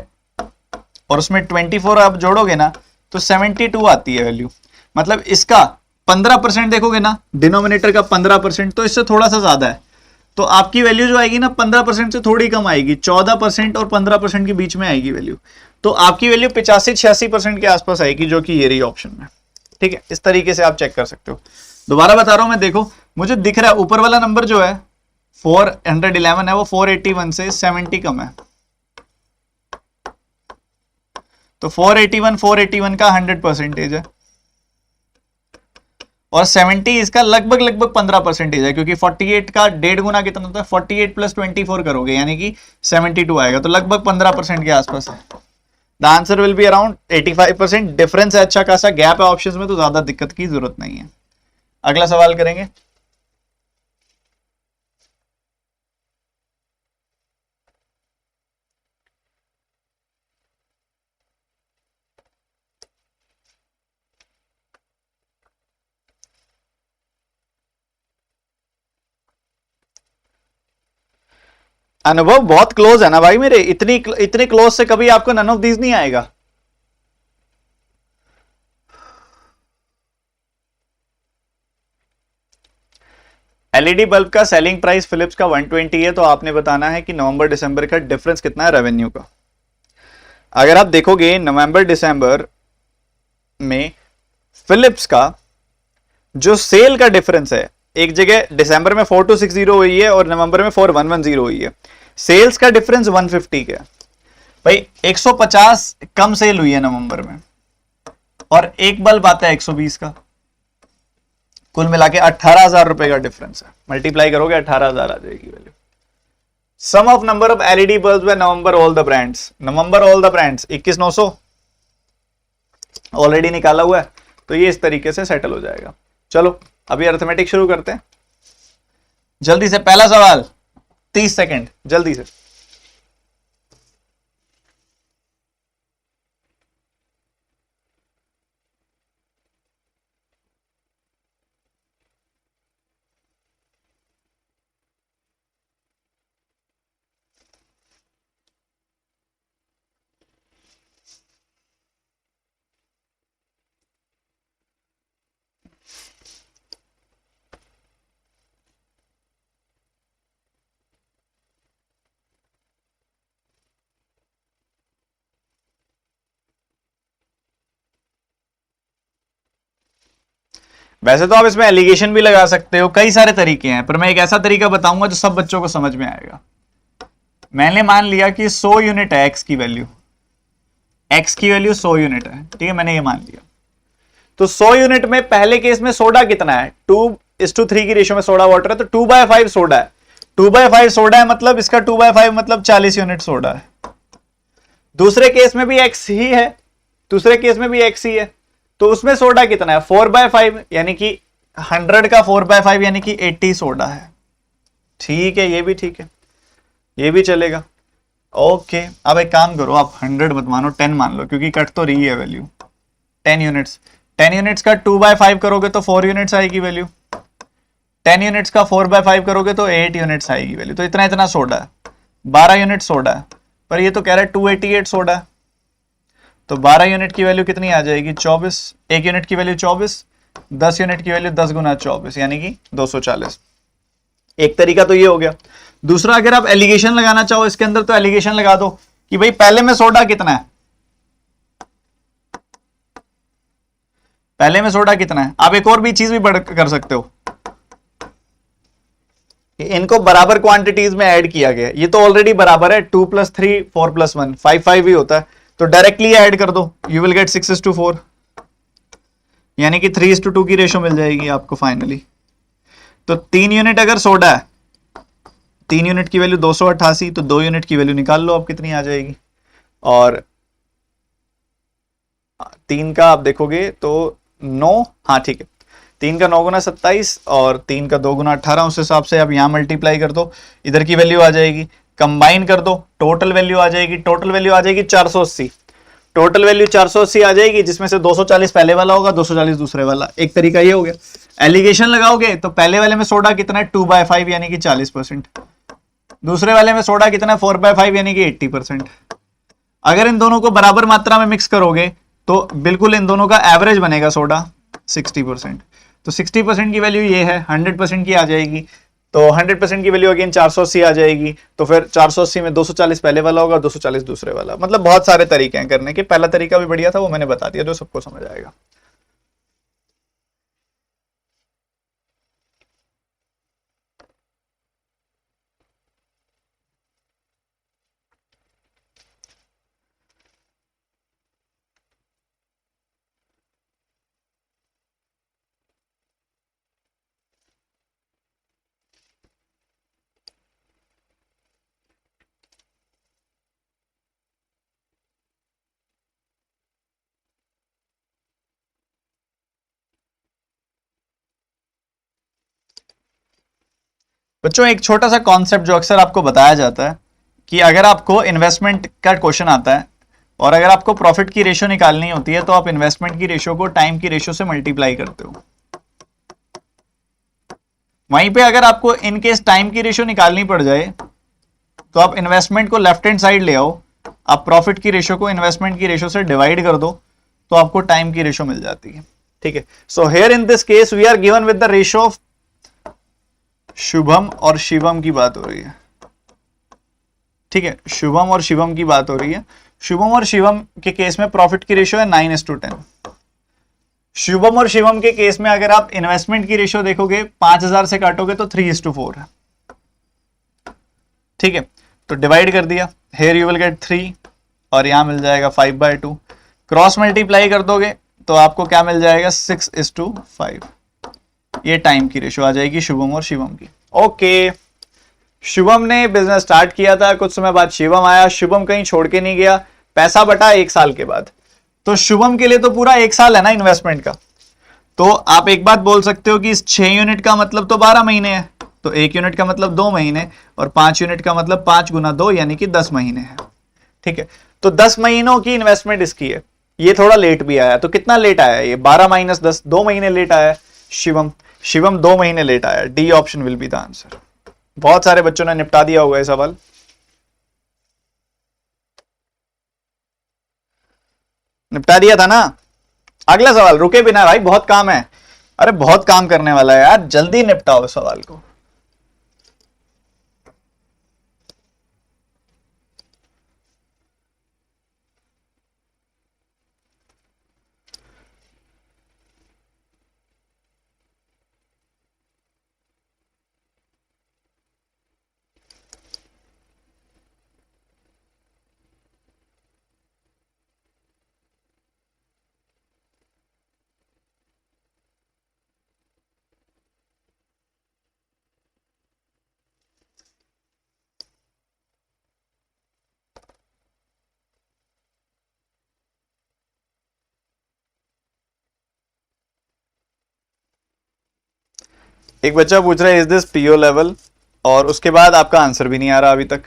और उसमें 24 आप जोड़ोगे ना तो 72 आती है वैल्यू। मतलब इसका 15% देखोगे ना, डिनोमिनेटर का 15%, तो इससे थोड़ा सा ज्यादा है। तो आपकी वैल्यू जो आएगी ना 15% से थोड़ी कम आएगी, 14% और 15% के बीच में आएगी वैल्यू। तो आपकी वैल्यू 85-86% के आसपास आएगी, जो कि ये रही ऑप्शन में। ठीक है, इस तरीके से आप चेक कर सकते हो। दोबारा बता रहा हूं मैं, देखो मुझे दिख रहा है ऊपर वाला नंबर जो है 411 है, वो 481 से 70 कम है। तो 481 का 100% है और 70 इसका लगभग 15% है, क्योंकि 48 का 1.5 गुना कितना होता है, 48 प्लस 24 करोगे यानी कि 72 आएगा। तो लगभग 15% के आसपास है। The answer will be around 85%। Difference है अच्छा खासा, गैप है ऑप्शंस में, तो ज्यादा दिक्कत की जरूरत नहीं है। अगला सवाल करेंगे। अनुभव बहुत क्लोज है ना भाई मेरे, इतने क्लोज से कभी आपको नन ऑफ दीज नहीं आएगा। एलईडी बल्ब का सेलिंग प्राइस फिलिप्स का 120 है, तो आपने बताना है कि नवंबर दिसंबर का डिफरेंस कितना है रेवेन्यू का। अगर आप देखोगे नवंबर दिसंबर में फिलिप्स का जो सेल का डिफरेंस है, एक जगह दिसंबर में 4260 हुई है और नवंबर में 4110 हुई है। सेल्स का डिफरेंस 150 का भाई, 150 कम सेल हुई है नवंबर में और एक बल्ब आता है 120 का। कुल मिला के 18,000 रुपए का डिफरेंस है। मल्टीप्लाई करोगे 18,000 आ जाएगी value. Sum of number of LED bulbs by November all the brands, November all the brands 21,900 already निकाला हुआ है, तो ये इस तरीके से सेटल हो जाएगा। चलो अभी अर्थमेटिक शुरू करते हैं जल्दी से। पहला सवाल 30 सेकंड जल्दी से। वैसे तो आप इसमें एलिगेशन भी लगा सकते हो, कई सारे तरीके हैं, पर मैं एक ऐसा तरीका बताऊंगा जो सब बच्चों को समझ में आएगा। मैंने मान लिया कि 100 यूनिट है एक्स की वैल्यू, एक्स की वैल्यू 100 यूनिट है, ठीक है, मैंने ये मान लिया। तो 100 यूनिट में पहले केस में सोडा कितना है, 2:3 की रेशियो में सोडा वाटर है, तो 2/5 सोडा है। 2/5 सोडा है मतलब इसका 2/5 मतलब 40 यूनिट सोडा है। दूसरे केस में भी एक्स ही है, दूसरे केस में भी एक्स ही है, तो उसमें सोडा कितना है 4/5, यानी कि 100 का 4/5 यानी कि 80 सोडा है। ठीक है, ये भी ठीक है, ये भी चलेगा। ओके, अब एक काम करो, आप 100 मत मानो, 10 मान लो, क्योंकि कट तो रही है वैल्यू। 10 यूनिट्स, 10 यूनिट्स का 2/5 करोगे तो 4 यूनिट्स आएगी वैल्यू। 10 यूनिट्स का 4/5 करोगे तो 8 यूनिट्स आएगी वैल्यू। तो इतना इतना सोडा है, 12 यूनिट सोडा है, पर ये तो कह रहा है 288 सोडा है, तो 12 यूनिट की वैल्यू कितनी आ जाएगी 24। 1 यूनिट की वैल्यू 24, 10 यूनिट की वैल्यू 10 गुना 24 यानी कि 240। एक तरीका तो ये हो गया। दूसरा, अगर आप एलिगेशन लगाना चाहो इसके अंदर, तो एलिगेशन लगा दो कि भाई पहले में सोडा कितना है, पहले में सोडा कितना है। आप एक और भी चीज भी बढ़ कर सकते हो, इनको बराबर क्वांटिटीज में ऐड किया गया, ये तो ऑलरेडी बराबर है, 2 + 3 4 + 1 5 5 ही होता है, तो डायरेक्टली ऐड कर दो, यू विल गेट 6:4, यानी कि 3:2 की रेशो मिल जाएगी आपको फाइनली। तो 3 यूनिट अगर सोडा है, 3 यूनिट की वैल्यू 288, तो 2 यूनिट की वैल्यू निकाल लो आप कितनी आ जाएगी। और 3 का आप देखोगे तो 9, हाँ ठीक है, 3 का 9 गुना 27 और 3 का 2 गुना 18, उस हिसाब से आप यहां मल्टीप्लाई कर दो, इधर की वैल्यू आ जाएगी, कंबाइन कर दो, टोटल वैल्यू आ जाएगी, टोटल वैल्यू आ जाएगी 480, टोटल वैल्यू 480 आ जाएगी, जिसमें से 240 पहले वाला होगा, 240 दूसरे वाला। एक तरीका ये हो गया। एलिगेशन लगाओगे तो पहले वाले में सोडा कितना है 2/5 यानी कि 40%, दूसरे वाले में सोडा कितना है 4/5 यानी कि 80%। अगर इन दोनों को बराबर मात्रा में मिक्स करोगे तो बिल्कुल इन दोनों का एवरेज बनेगा सोडा 60%। तो 60% की वैल्यू ये है, 100% की आ जाएगी, तो 100% की वैल्यू अगेन 480 आ जाएगी, तो फिर 480 में 240 पहले वाला होगा, 240 दूसरे वाला। मतलब बहुत सारे तरीके हैं करने के, पहला तरीका भी बढ़िया था, वो मैंने बता दिया, जो सबको समझ आएगा। बच्चों एक छोटा सा कॉन्सेप्ट जो अक्सर आपको बताया जाता है कि अगर आपको इन्वेस्टमेंट का क्वेश्चन आता है और अगर आपको प्रॉफिट की रेशो निकालनी होती है, तो आप इन्वेस्टमेंट की रेशो को टाइम की रेशो से मल्टीप्लाई करते हो। वहीं पे अगर आपको इनकेस टाइम की रेशो निकालनी पड़ जाए तो आप इन्वेस्टमेंट को लेफ्ट हैंड साइड ले आओ, आप प्रॉफिट की रेशो को इन्वेस्टमेंट की रेशो से डिवाइड कर दो, तो आपको टाइम की रेशो मिल जाती है। ठीक है, so here in this case we are given with the ratio of Shubham और शिवम की बात हो रही है। ठीक है, शुभम और शिवम की बात हो रही है। शुभम और शिवम के केस में प्रॉफिट की रेशो है 9:10। शुभम और शिवम के केस में अगर आप इन्वेस्टमेंट की रेशो देखोगे 5000 से काटोगे तो 3:4 है। ठीक है, तो डिवाइड कर दिया, हेयर यू विल गेट 3 और यहां मिल जाएगा 5/2, क्रॉस मल्टीप्लाई कर दोगे तो आपको क्या मिल जाएगा 6:5। ये टाइम की रेशो आ जाएगी शुभम और शिवम की। ओके, शुभम ने बिजनेस स्टार्ट किया था, कुछ समय बाद शिवम आया, शुभम कहीं छोड़ के नहीं गया, पैसा बटा 1 साल के बाद, तो शुभम के लिए तो पूरा 1 साल है ना इन्वेस्टमेंट का। तो आप एक बात बोल सकते हो कि इस 6 यूनिट का मतलब तो 12 महीने है, तो 1 यूनिट का मतलब 2 महीने और 5 यूनिट का मतलब 5 गुना 2 यानी कि 10 महीने है। ठीक है, तो 10 महीनों की इन्वेस्टमेंट इसकी है। ये थोड़ा लेट भी आया, तो कितना लेट आया ये 12 - 10, 2 महीने लेट आया शिवम 2 महीने लेट आया। D option will be the answer. बहुत सारे बच्चों ने निपटा दिया होगा ये सवाल। निपटा दिया था ना। अगला सवाल, रुके बिना भाई, बहुत काम है। अरे बहुत काम करने वाला है यार, जल्दी निपटाओ सवाल को। एक बच्चा पूछ रहा है इज दिस पीओ लेवल, और उसके बाद आपका आंसर भी नहीं आ रहा अभी तक।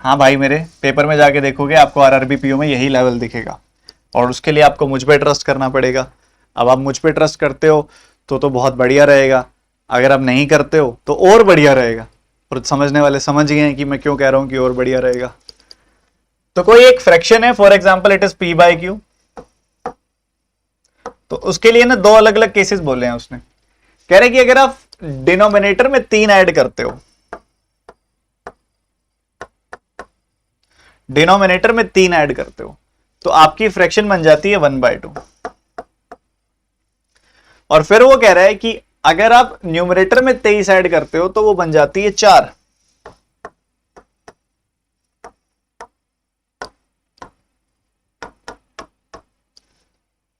हाँ भाई, मेरे पेपर में जाके देखोगे आपको आरआरबी पीओ में यही लेवल दिखेगा, और उसके लिए आपको मुझ पे ट्रस्ट करना पड़ेगा। अब आप मुझ पे ट्रस्ट करते हो तो बहुत बढ़िया रहेगा, अगर आप नहीं करते हो तो और बढ़िया रहेगा। और समझने वाले समझ गए हैं कि मैं क्यों कह रहा हूं कि और बढ़िया रहेगा। तो कोई एक फ्रैक्शन है, for example it is p/q, तो उसके लिए ना 2 अलग अलग केसेस बोले हैं उसने। कह रहे कि अगर आप डिनोमिनेटर में 3 ऐड करते हो, डिनोमिनेटर में 3 ऐड करते हो, तो आपकी फ्रैक्शन बन जाती है 1/2। और फिर वो कह रहा है कि अगर आप न्यूमरेटर में 23 ऐड करते हो तो वो बन जाती है 4।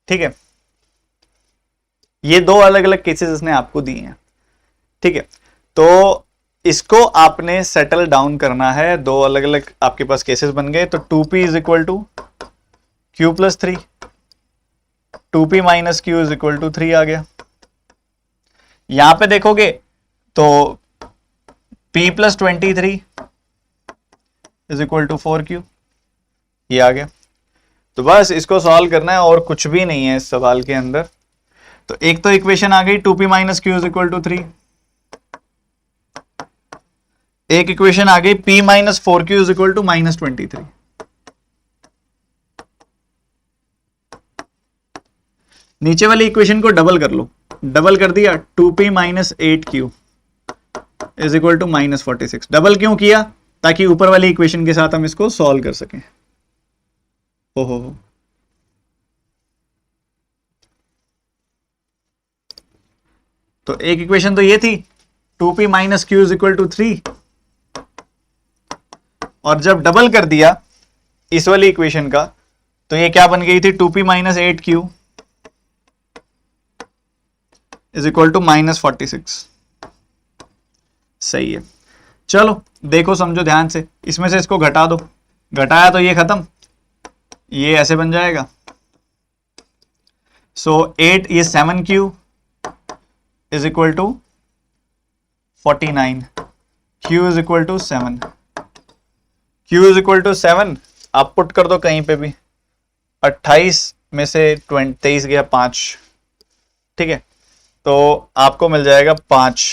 ठीक है, ये दो अलग अलग केसेस इसने आपको दिए हैं। ठीक है, तो इसको आपने सेटल डाउन करना है। दो अलग अलग आपके पास केसेस बन गए। तो 2p is equal to q plus 3, 2p minus q is equal to 3 आ गया। यहां पे देखोगे तो p plus 23 is equal to 4q, ये आ गया। तो बस इसको सॉल्व करना है और कुछ भी नहीं है इस सवाल के अंदर। तो एक तो इक्वेशन आ गई 2p minus q is equal to 3, एक इक्वेशन आ गई p minus 4q is equal to minus 23। नीचे वाली इक्वेशन को डबल कर लो, डबल कर दिया 2p minus 8q is equal to minus 46। Double क्यों किया? ताकि ऊपर वाली इक्वेशन के साथ हम इसको सॉल्व कर सकें। हो तो एक इक्वेशन तो ये थी 2p minus q is equal to 3, और जब डबल कर दिया इस वाली इक्वेशन का तो ये क्या बन गई थी 2p minus 8q is equal to minus 46। सही है। चलो देखो समझो ध्यान से, इसमें से इसको घटा दो, घटाया तो ये खत्म, ये ऐसे बन जाएगा। सो 8 ये 7q is equal to 49, q is equal to 7, q is equal to 7 आप पुट कर दो कहीं पे भी। 28 में से 23 गया 5, ठीक है, तो आपको मिल जाएगा 5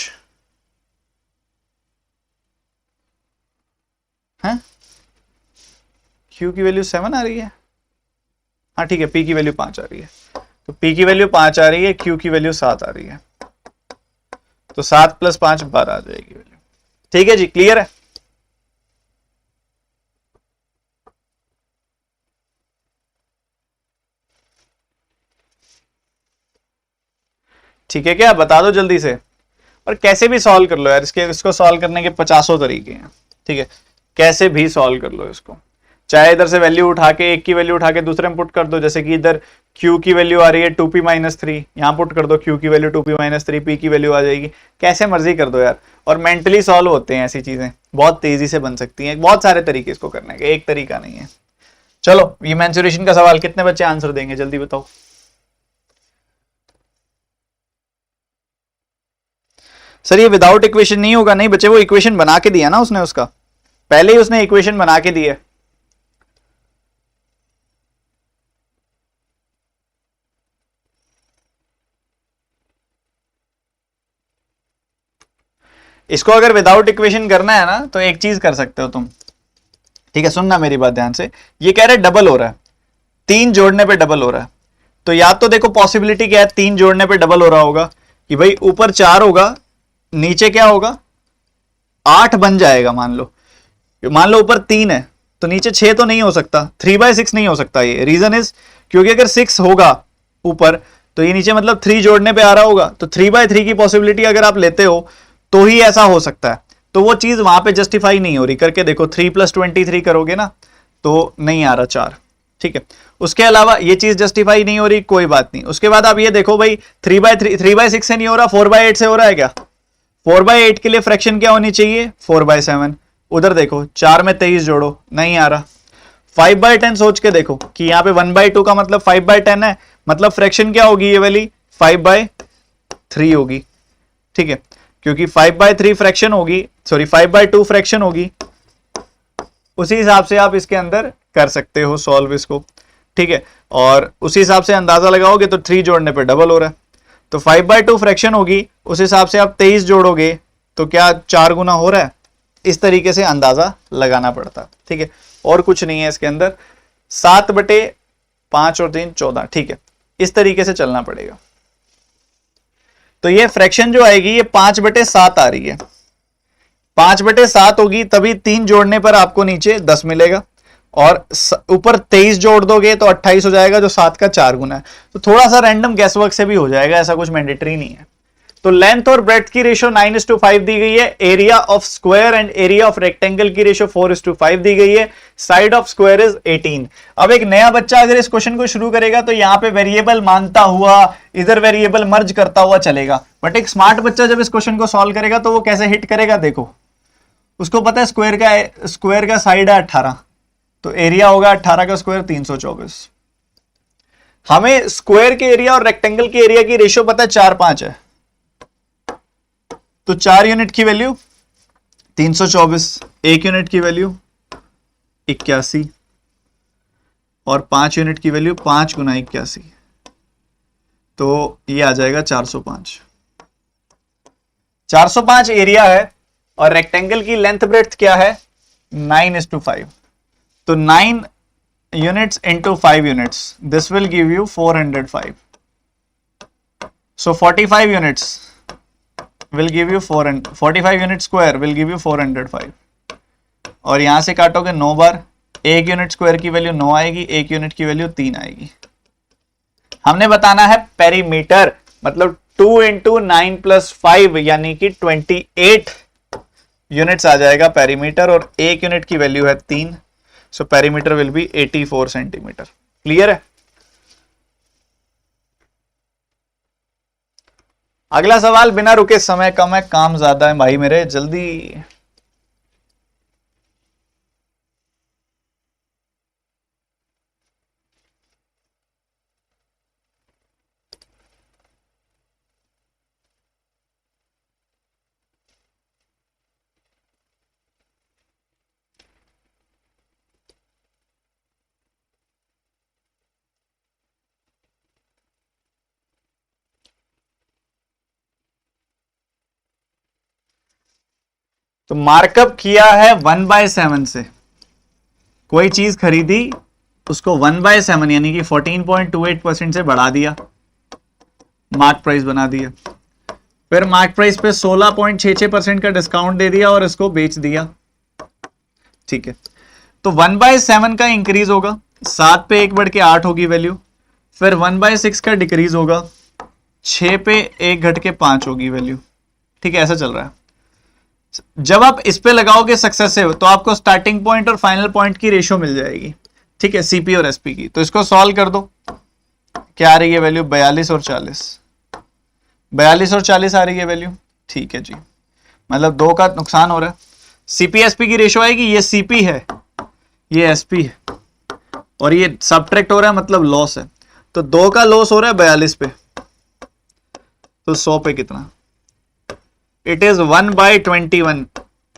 है। q की वैल्यू 7 आ रही है, हाँ ठीक है, p की वैल्यू 5 आ रही है। तो p की वैल्यू 5 आ रही है, q की वैल्यू 7 आ रही है, तो 7 प्लस 5 12 आ जाएगी वैल्यू। ठीक है जी, क्लियर है। ठीक है, क्या बता दो जल्दी से। और कैसे भी सॉल्व कर लो यार, इसको सॉल्व करने के 50 तरीके हैं। ठीक है, कैसे भी सॉल्व कर लो इसको, चाहे इधर से वैल्यू उठा के, एक की वैल्यू उठा के दूसरे में पुट कर दो। जैसे कि इधर q की वैल्यू आ रही है 2p माइनस 3, यहां पुट कर दो q की वैल्यू 2p माइनस 3, p की वैल्यू आ जाएगी। कैसे मर्जी कर दो यार, और मेंटली सॉल्व होते हैं ऐसी चीजें, बहुत तेजी से बन सकती हैं। बहुत सारे तरीके इसको करने के, एक तरीका नहीं है। चलो ये मेंसुरेशन का सवाल कितने बच्चे आंसर देंगे, जल्दी बताओ। सर ये विदाउट इक्वेशन नहीं होगा। नहीं बच्चे, वो इक्वेशन बना के दिया ना उसने, उसका पहले ही उसने इक्वेशन बना के दी है। इसको अगर विदाउट इक्वेशन करना है ना तो एक चीज कर सकते हो तुम। ठीक है, सुनना मेरी बात ध्यान से। ये कह रहे डबल हो रहा है, 3 जोड़ने पे डबल हो रहा है। तो या तो देखो पॉसिबिलिटी क्या है, 3 जोड़ने पे डबल हो रहा होगा कि भाई ऊपर 4 होगा, नीचे क्या होगा 8 बन जाएगा। मान लो ऊपर 3 है तो नीचे 6 तो नहीं हो सकता, 3/6 नहीं हो सकता। ये रीजन इज क्योंकि अगर 6 होगा ऊपर तो ये नीचे मतलब 3 जोड़ने पे आ रहा होगा। तो 3/3 की पॉसिबिलिटी अगर आप लेते हो तो ही ऐसा हो सकता है। तो वो चीज वहां पे जस्टिफाई नहीं हो रही। करके देखो 3 + 23 करोगे ना तो नहीं आ रहा 4। ठीक है, उसके अलावा ये चीज जस्टिफाई नहीं हो रही, कोई बात नहीं। उसके बाद आप ये देखो भाई 3/6 से नहीं हो रहा, 4/8 से हो रहा है क्या? 4/8 के लिए फ्रैक्शन क्या होनी चाहिए 4/7। उधर देखो 4 में 23 जोड़ो, नहीं आ रहा। 5/10 सोच के देखो कि यहाँ पे 1/2 का मतलब 5/10 है, मतलब फ्रैक्शन क्या होगी ये वाली 5/3 होगी। ठीक है, क्योंकि 5/3 फ्रैक्शन होगी, सॉरी 5/2 फ्रैक्शन होगी। उसी हिसाब से आप इसके अंदर कर सकते हो सॉल्व इसको। ठीक है, और उसी हिसाब से अंदाजा लगाओगे तो 3 जोड़ने पे डबल हो रहा है, तो 5/2 फ्रैक्शन होगी। उस हिसाब से आप 23 जोड़ोगे तो क्या 4 गुना हो रहा है। इस तरीके से अंदाजा लगाना पड़ता। ठीक है, और कुछ नहीं है इसके अंदर। 7/5 और 3 14। ठीक है, इस तरीके से चलना पड़ेगा। तो ये फ्रैक्शन जो आएगी ये 5/7 आ रही है। 5/7 होगी तभी 3 जोड़ने पर आपको नीचे 10 मिलेगा, और ऊपर 23 जोड़ दोगे तो 28 हो जाएगा, जो 7 का 4 गुना है। तो थोड़ा सा रैंडम गैसवर्क से भी हो जाएगा, ऐसा कुछ मैंडेटरी नहीं है। तो लेंथ और ब्रेड्थ की रेशियो 9:5 दी गई है। Area of square and area of rectangle की रेशियो 4:5 दी गई है। Side of square is 18। अब एक नया बच्चा अगर इस क्वेश्चन को शुरू करेगा तो यहां पे वेरिएबल मानता हुआ, इधर वेरिएबल मर्ज करता हुआ चलेगा, बट एक स्मार्ट बच्चा जब इस क्वेश्चन को सॉल्व करेगा तो वो कैसे हिट करेगा, देखो उसको पता है स्क्वायर का साइड है 18, तो एरिया होगा 18 का स्क्वायर 324। हमें स्क्वायर के एरिया और रेक्टेंगल के एरिया की रेशियो पता है 4-5 है, तो 4 यूनिट की वैल्यू 324, 1 यूनिट की वैल्यू 81 और 5 यूनिट की वैल्यू 5 गुना 81, तो ये आ जाएगा 405। 405 एरिया है और रेक्टेंगल की लेंथ ब्रेड्थ क्या है 9:5, तो 9 units into 5 units, this will give you 405. So 45 units will give you 45 unit square will give you 405. और यहां से काटोगे 9 बार, 1 यूनिट स्क्वायर की वैल्यू 9 आएगी, 1 यूनिट की वैल्यू 3 आएगी। हमने बताना है पेरीमीटर, मतलब 2 into 9 + 5 यानी कि 28 यूनिट्स आ जाएगा पेरीमीटर, और 1 यूनिट की वैल्यू है 3, so perimeter will be 84 centimetre. Clear है? अगला सवाल, बिना रुके, समय कम है, काम ज्यादा है भाई मेरे, जल्दी। तो मार्कअप किया है 1/7 से, कोई चीज खरीदी उसको 1/7 यानी कि 14.28% से बढ़ा दिया, मार्क प्राइस बना दिया, फिर मार्क प्राइस पे 16.66% का डिस्काउंट दे दिया और इसको बेच दिया। ठीक है, तो 1/7 का इंक्रीज होगा, 7 पे 1 बढ़ के 8 होगी वैल्यू, फिर 1/6 का डिक्रीज होगा, 6 पे 1 घट के 5 होगी वैल्यू। ठीक है, ऐसा चल रहा है। जब आप इस पे लगाओगे सक्सेसिव तो आपको स्टार्टिंग पॉइंट और फाइनल पॉइंट की रेशियो मिल जाएगी। ठीक है, सीपी और एसपी की। तो इसको सॉल्व कर दो, क्या आ रही है वैल्यू 42 और 40, 42 और 40 आ रही है वैल्यू। ठीक है जी, मतलब 2 का नुकसान हो रहा है। सीपी एसपी की रेशियो आएगी, ये सीपी है ये एसपी है और ये सबट्रैक्ट हो रहा है, मतलब लॉस है, तो 2 का लॉस हो रहा है 42 पे, तो 100 पे कितना, इट इज 1/21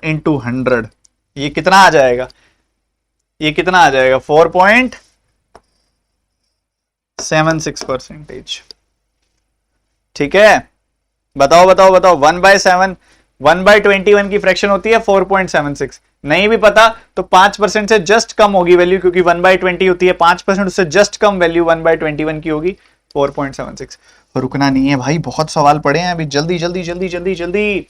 into 100। ये कितना आ जाएगा, ये कितना आ जाएगा 4.76%। ठीक है, बताओ बताओ बताओ, 1/7 1/21 की फ्रैक्शन होती है 4.76। नहीं भी पता तो 5% से जस्ट कम होगी वैल्यू, क्योंकि 1/20 होती है, 5% उससे जस्ट कम वैल्यू 1/21 की होगी 4.76। रुकना नहीं है भाई, बहुत सवाल पड़े हैं अभी, जल्दी जल्दी जल्दी जल्दी जल्दी।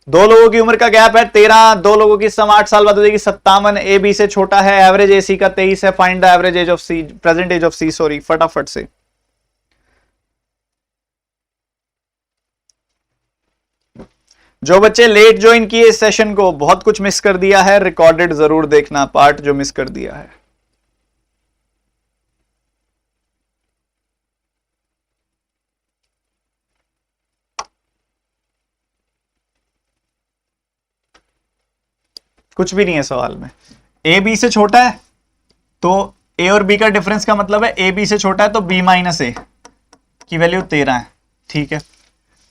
2 लोगों की उम्र का गैप है 13, 2 लोगों की सम 8 साल बाद हो जाएगी 57, ए बी से छोटा है, एवरेज ए सी का 23 है, find the average age of C, present age of C, sorry, फटाफट से। जो बच्चे लेट ज्वाइन किए इस सेशन को, बहुत कुछ मिस कर दिया है, रिकॉर्डेड जरूर देखना पार्ट जो मिस कर दिया है। कुछ भी नहीं है सवाल में। ए बी से छोटा है तो ए और बी का डिफरेंस का मतलब है ए बी से छोटा है तो बी माइनस ए की वैल्यू 13 है। ठीक है,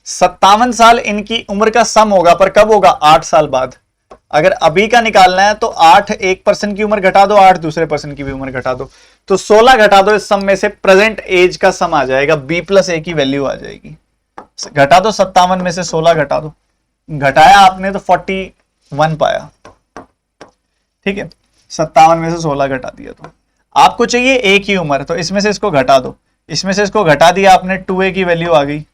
57 साल इनकी उम्र का सम होगा, पर कब होगा, 8 साल बाद। अगर अभी का निकालना है तो 8 एक पर्सन की उम्र घटा दो, 8 दूसरे पर्सन की भी उम्र घटा दो, तो 16 घटा दो, इस सम में से प्रेजेंट एज का सम आ जाएगा, बी प्लस ए की वैल्यू आ जाएगी। घटा दो, 57 में से 16 घटा दो, घटाया आपने तो 41 पाया। ठीक है, 57 में से 16 घटा दिया, तो आपको चाहिए ए की उम्र, तो इसमें से इसको घटा दो, इसमें से इसको घटा दिया आपने, 2a की वैल्यू आ गई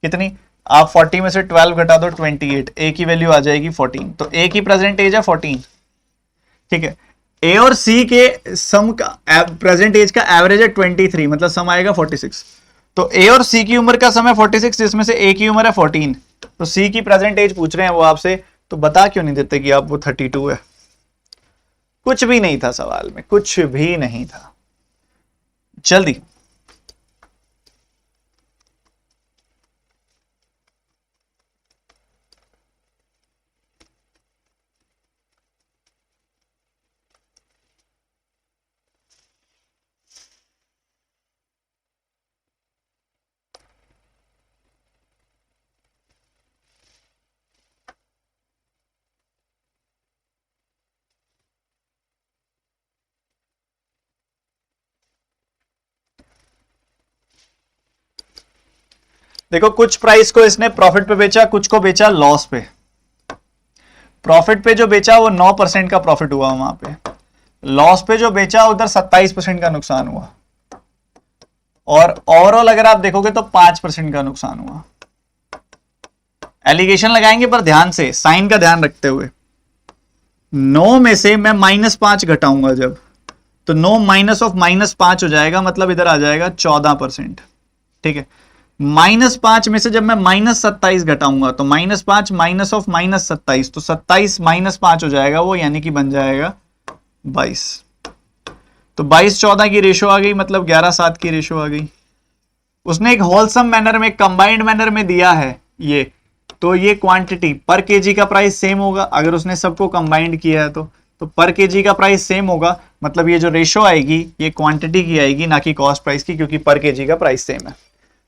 कितनी, आप 40 में से 12 घटा दो 28, ए की वैल्यू आ जाएगी 14, तो ए की प्रेजेंट एज है 14। ठीक है, ए और सी के सम का प्रेजेंट एज का एवरेज है 23, मतलब सम आएगा 46। तो ए और सी की उम्र का सम है 46, जिसमें से ए की उम्र है 14। तो सी की प्रेजेंट एज पूछ रहे हैं वो आपसे, तो बता क्यों नहीं देते कि आप वो 32 है? कुछ भी नहीं था सवाल में, कुछ भी नहीं था। जल्दी। देखो कुछ प्राइस को इसने प्रॉफिट पे बेचा, कुछ को बेचा लॉस पे। प्रॉफिट पे जो बेचा वो 9% का प्रॉफिट हुआ वहां पे, लॉस पे जो बेचा उधर 27% का नुकसान हुआ, और ओवरऑल अगर आप देखोगे तो 5% का नुकसान हुआ। एलिगेशन लगाएंगे पर ध्यान से, साइन का ध्यान रखते हुए। 9 में से मैं -5 घटाऊंगा जब, तो 9 माइनस ऑफ -5 हो जाएगा, मतलब इधर आ जाएगा 14%। ठीक है, -5 में से जब मैं -27 घटाऊंगा तो -5 माइनस ऑफ -27, तो 27 -5 हो जाएगा वो, यानी कि बन जाएगा 22। तो 22-14 की रेशो आ गई, मतलब 11-7 की रेशो आ गई। उसने एक होलसम मैनर में, कंबाइंड मैनर में दिया है ये, तो ये क्वांटिटी पर केजी का प्राइस सेम होगा। अगर उसने सबको कंबाइंड किया है तो पर केजी का प्राइस सेम होगा, मतलब ये जो रेशो आएगी ये क्वांटिटी की आएगी, ना कि कॉस्ट प्राइस की, क्योंकि पर केजी का प्राइस सेम है।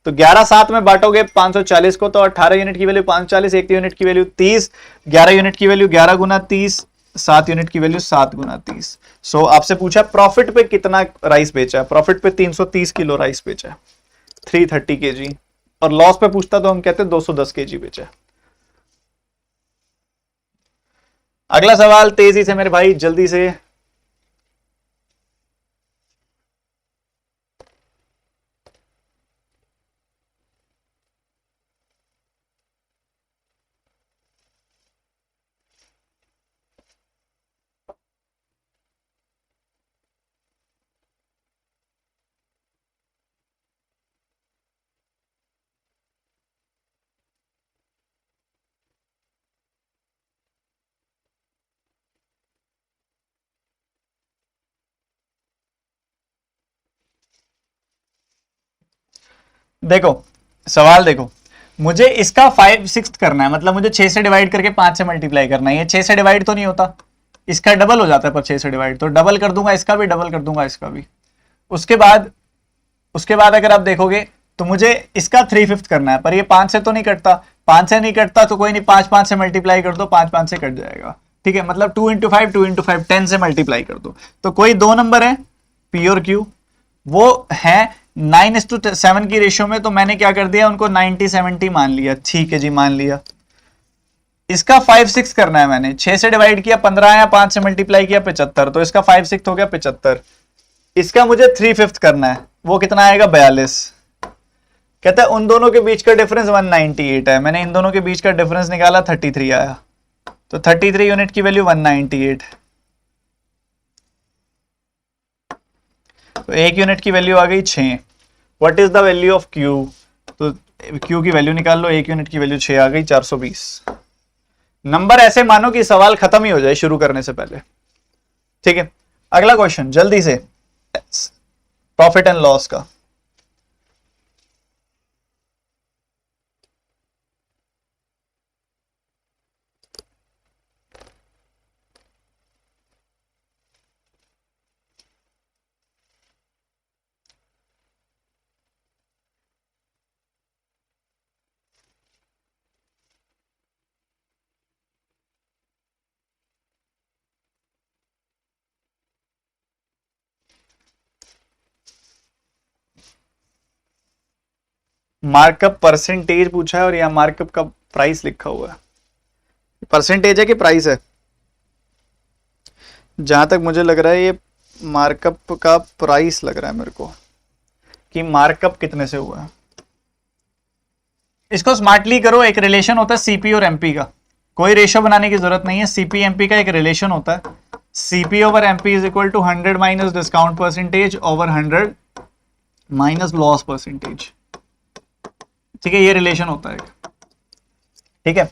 तो 11-7 में बांटोगे 540 को, तो 18 यूनिट की वैल्यू 540, 1 यूनिट की वैल्यू 30, 11 यूनिट की वैल्यू 11 गुना 30, 7 यूनिट की वैल्यू 7 गुना 30। सो आपसे पूछा प्रॉफिट पे कितना राइस बेचा है, प्रॉफिट पे 330 किलो राइस बेचा है, 330 केजी, और लॉस पे पूछता तो हम कहते 210 केजी बेचा है। अगला सवाल तेजी से मेरे भाई, जल्दी से। देखो सवाल देखो, मुझे इसका 5/6 करना है, मतलब मुझे 6 से डिवाइड करके 5 से मल्टीप्लाई करना है। ये 6 से डिवाइड तो नहीं होता, इसका डबल हो जाता है, पर 6 से डिवाइड, तो डबल कर दूंगा इसका भी, डबल कर दूंगा इसका भी। उसके बाद अगर आप देखोगे तो मुझे इसका 3/5 करना है, पर ये 5 से तो नहीं कटता, 5 से नहीं कटता तो कोई नहीं, 5 से मल्टीप्लाई कर दो, 5 से कट जाएगा। ठीक है, मतलब 2 × 5 2 × 5 10 से मल्टीप्लाई कर दो। तो कोई दो नंबर है पी और क्यू, वो है 9:7 की रेशियो में, तो मैंने क्या कर दिया, उनको 90-70 मान लिया। ठीक है जी, मान लिया। इसका 5/6 करना है, मैंने 6 से डिवाइड किया 15 या 5 से मल्टीप्लाई किया 75, तो इसका 5/6 हो गया 75। इसका मुझे 3/5 करना है, वो कितना आएगा 42। कहता है उन दोनों के बीच का डिफरेंस 198 है, मैंने इन दोनों के बीच का डिफरेंस निकाला 33 आया, तो 33 यूनिट की वैल्यू 198। तो 1 यूनिट की वैल्यू आ गई 6। What is the value of Q, तो क्यू की वैल्यू निकाल लो, 1 यूनिट की वैल्यू 6 आ गई, 420। नंबर ऐसे मानो कि सवाल खत्म ही हो जाए शुरू करने से पहले। ठीक है, अगला क्वेश्चन जल्दी से, प्रॉफिट एंड लॉस का। मार्कअप परसेंटेज पूछा है और यहां मार्कअप का प्राइस लिखा हुआ है। परसेंटेज है कि प्राइस है? जहां तक मुझे लग रहा है ये मार्कअप का प्राइस लग रहा है मेरे को, कि मार्कअप कितने से हुआ है। इसको स्मार्टली करो, एक रिलेशन होता है सीपी और एमपी का, कोई रेशो बनाने की जरूरत नहीं है। सीपी एमपी का एक रिलेशन होता है, CP over MP is equal to 100 minus discount percentage over 100 minus loss percentage. ठीक है, ये रिलेशन होता है। ठीक है,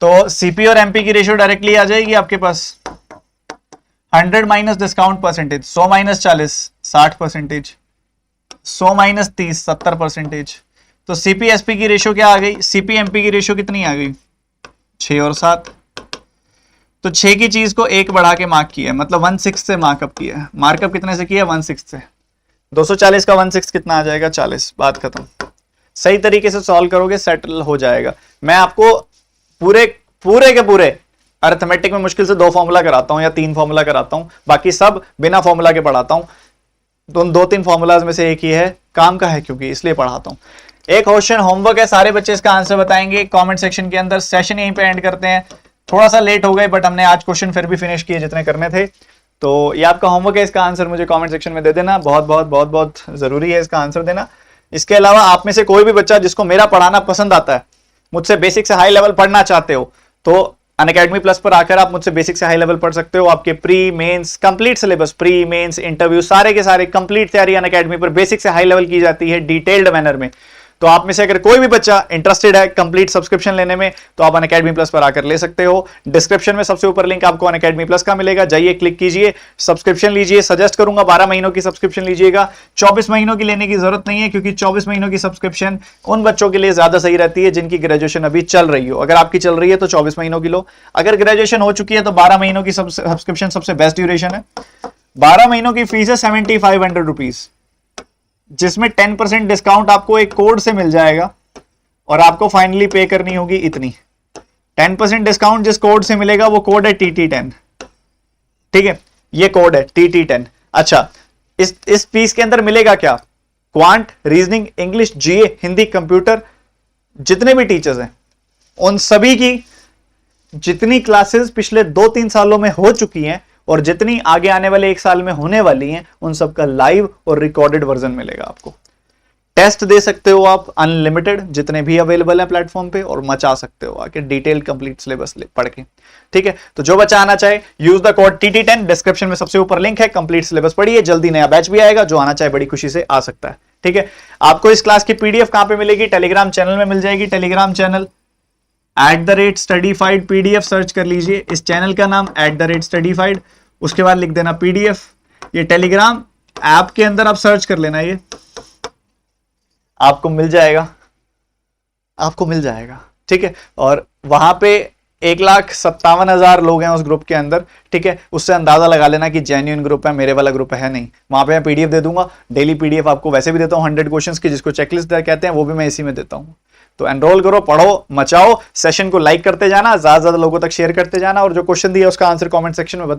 तो CP और MP की रेशियो डायरेक्टली आ जाएगी आपके पास। 100 minus discount percentage, 100 minus 40 60%, 100 minus 30 70%। तो CP SP की रेशियो क्या आ गई, CP MP की रेशियो कितनी आ गई, 6 और 7। तो 6 की चीज को 1 बढ़ा के मार्क किया है, मतलब 1/6 से मार्कअप किया है। मार्कअप कितने से किया, 1/6 से। 240 का 1/6 कितना आ जाएगा, 40। बात खत्म। सही तरीके से सॉल्व करोगे सेटल हो जाएगा। मैं आपको पूरे के पूरे अरिथमेटिक में मुश्किल से 2 फॉर्मूला कराता हूं या 3 फॉर्मूला कराता हूं, बाकी सब बिना फॉर्मूला के पढ़ाता हूं। तो 2-3 फॉर्मूलाज में से एक ही है, काम का है क्योंकि, इसलिए पढ़ाता हूं। एक क्वेश्चन होमवर्क है, सारे बच्चे इसका आंसर बताएंगे कमेंट सेक्शन के अंदर। सेशन यहीं पे एंड करते हैं, थोड़ा सा लेट हो गए बट हमने आज क्वेश्चन फिर भी फिनिश किए जितने करने थे। तो ये आपका होमवर्क है, इसका आंसर मुझे कमेंट सेक्शन में दे देना। बहुत बहुत बहुत बहुत जरूरी है इसका आंसर देना। इसके अलावा आप में से कोई भी बच्चा जिसको मेरा पढ़ाना पसंद आता है, मुझसे बेसिक से हाई लेवल पढ़ना चाहते हो, तो अनअकैडमी प्लस पर आकर आप मुझसे बेसिक से हाई लेवल पढ़ सकते हो। आपके pre mains complete syllabus, pre mains interview सारे के सारे कंप्लीट तैयारी अनअकैडमी पर बेसिक से हाई लेवल की जाती है डिटेल्ड मैनर में। तो आप में से अगर कोई भी बच्चा इंटरेस्टेड है कंप्लीट सब्सक्रिप्शन लेने में, तो आप अनअकैडमी प्लस पर आकर ले सकते हो। डिस्क्रिप्शन में सबसे ऊपर लिंक आपको अनअकैडमी प्लस का मिलेगा, जाइए क्लिक कीजिए, सब्सक्रिप्शन लीजिए। सजेस्ट करूंगा 12 महीनों की सब्सक्रिप्शन लीजिएगा, 24 महीनों की लेने की जरूरत नहीं है, क्योंकि 24 महीनों की सब्सक्रिप्शन उन बच्चों के लिए ज्यादा सही रहती है जिनकी ग्रेजुएशन अभी चल रही हो। अगर आपकी चल रही है तो 24 महीनों की लो, अगर ग्रेजुएशन हो चुकी है तो 12 महीनों की सब्सक्रिप्शन सबसे बेस्ट ड्यूरेशन है। 12 महीनों की फीस है 7500 रुपीज, जिसमें 10% डिस्काउंट आपको एक कोड से मिल जाएगा और आपको फाइनली पे करनी होगी इतनी। 10% डिस्काउंट जिस कोड से मिलेगा वो कोड है TT10। ठीक है, ये कोड है TT10। अच्छा, इस फीस के अंदर मिलेगा क्या, quant, reasoning, English, GA, Hindi, computer, जितने भी टीचर्स हैं उन सभी की जितनी क्लासेस पिछले 2-3 सालों में हो चुकी हैं और जितनी आगे आने वाले 1 साल में होने वाली हैं, उन सबका लाइव और रिकॉर्डेड वर्जन मिलेगा आपको। टेस्ट दे सकते हो आप अनलिमिटेड, जितने भी अवेलेबल है प्लेटफॉर्म पे, और मचा सकते हो आके डिटेल कंप्लीट सिलेबस पढ़ के। ठीक है, तो जो बच्चा आना चाहे use the code TT10, description में सबसे ऊपर लिंक है, कंप्लीट सिलेबस पढ़िए। जल्दी नया बैच भी आएगा, जो आना चाहे बड़ी खुशी से आ सकता है। ठीक है, आपको इस क्लास की PDF कहां पे मिलेगी, टेलीग्राम चैनल में मिल जाएगी। Telegram channel @studyfied PDF search कर लीजिए, इस चैनल का नाम @studyfied, उसके बाद लिख देना PDF। ये टेलीग्राम ऐप के अंदर आप सर्च कर लेना, ये आपको मिल जाएगा, आपको मिल जाएगा। ठीक है, और वहां पे 1,57,000 लोग हैं उस ग्रुप के अंदर। ठीक है, उससे अंदाजा लगा लेना कि जेन्युइन ग्रुप है, मेरे वाला ग्रुप है नहीं। वहां पे मैं PDF दे दूंगा, डेली PDF आपको वैसे भी देता हूं 100 क्वेश्चंस की, जिसको चेकलिस्ट कहते हैं, वो भी मैं इसी में देता हूं। तो एनरोल करो, पढ़ो, मचाओ, सेशन को लाइक करते जाना, ज्यादा से ज्यादा लोगों तक शेयर करते जाना, और जो क्वेश्चन दिया उसका आंसर कमेंट सेक्शन में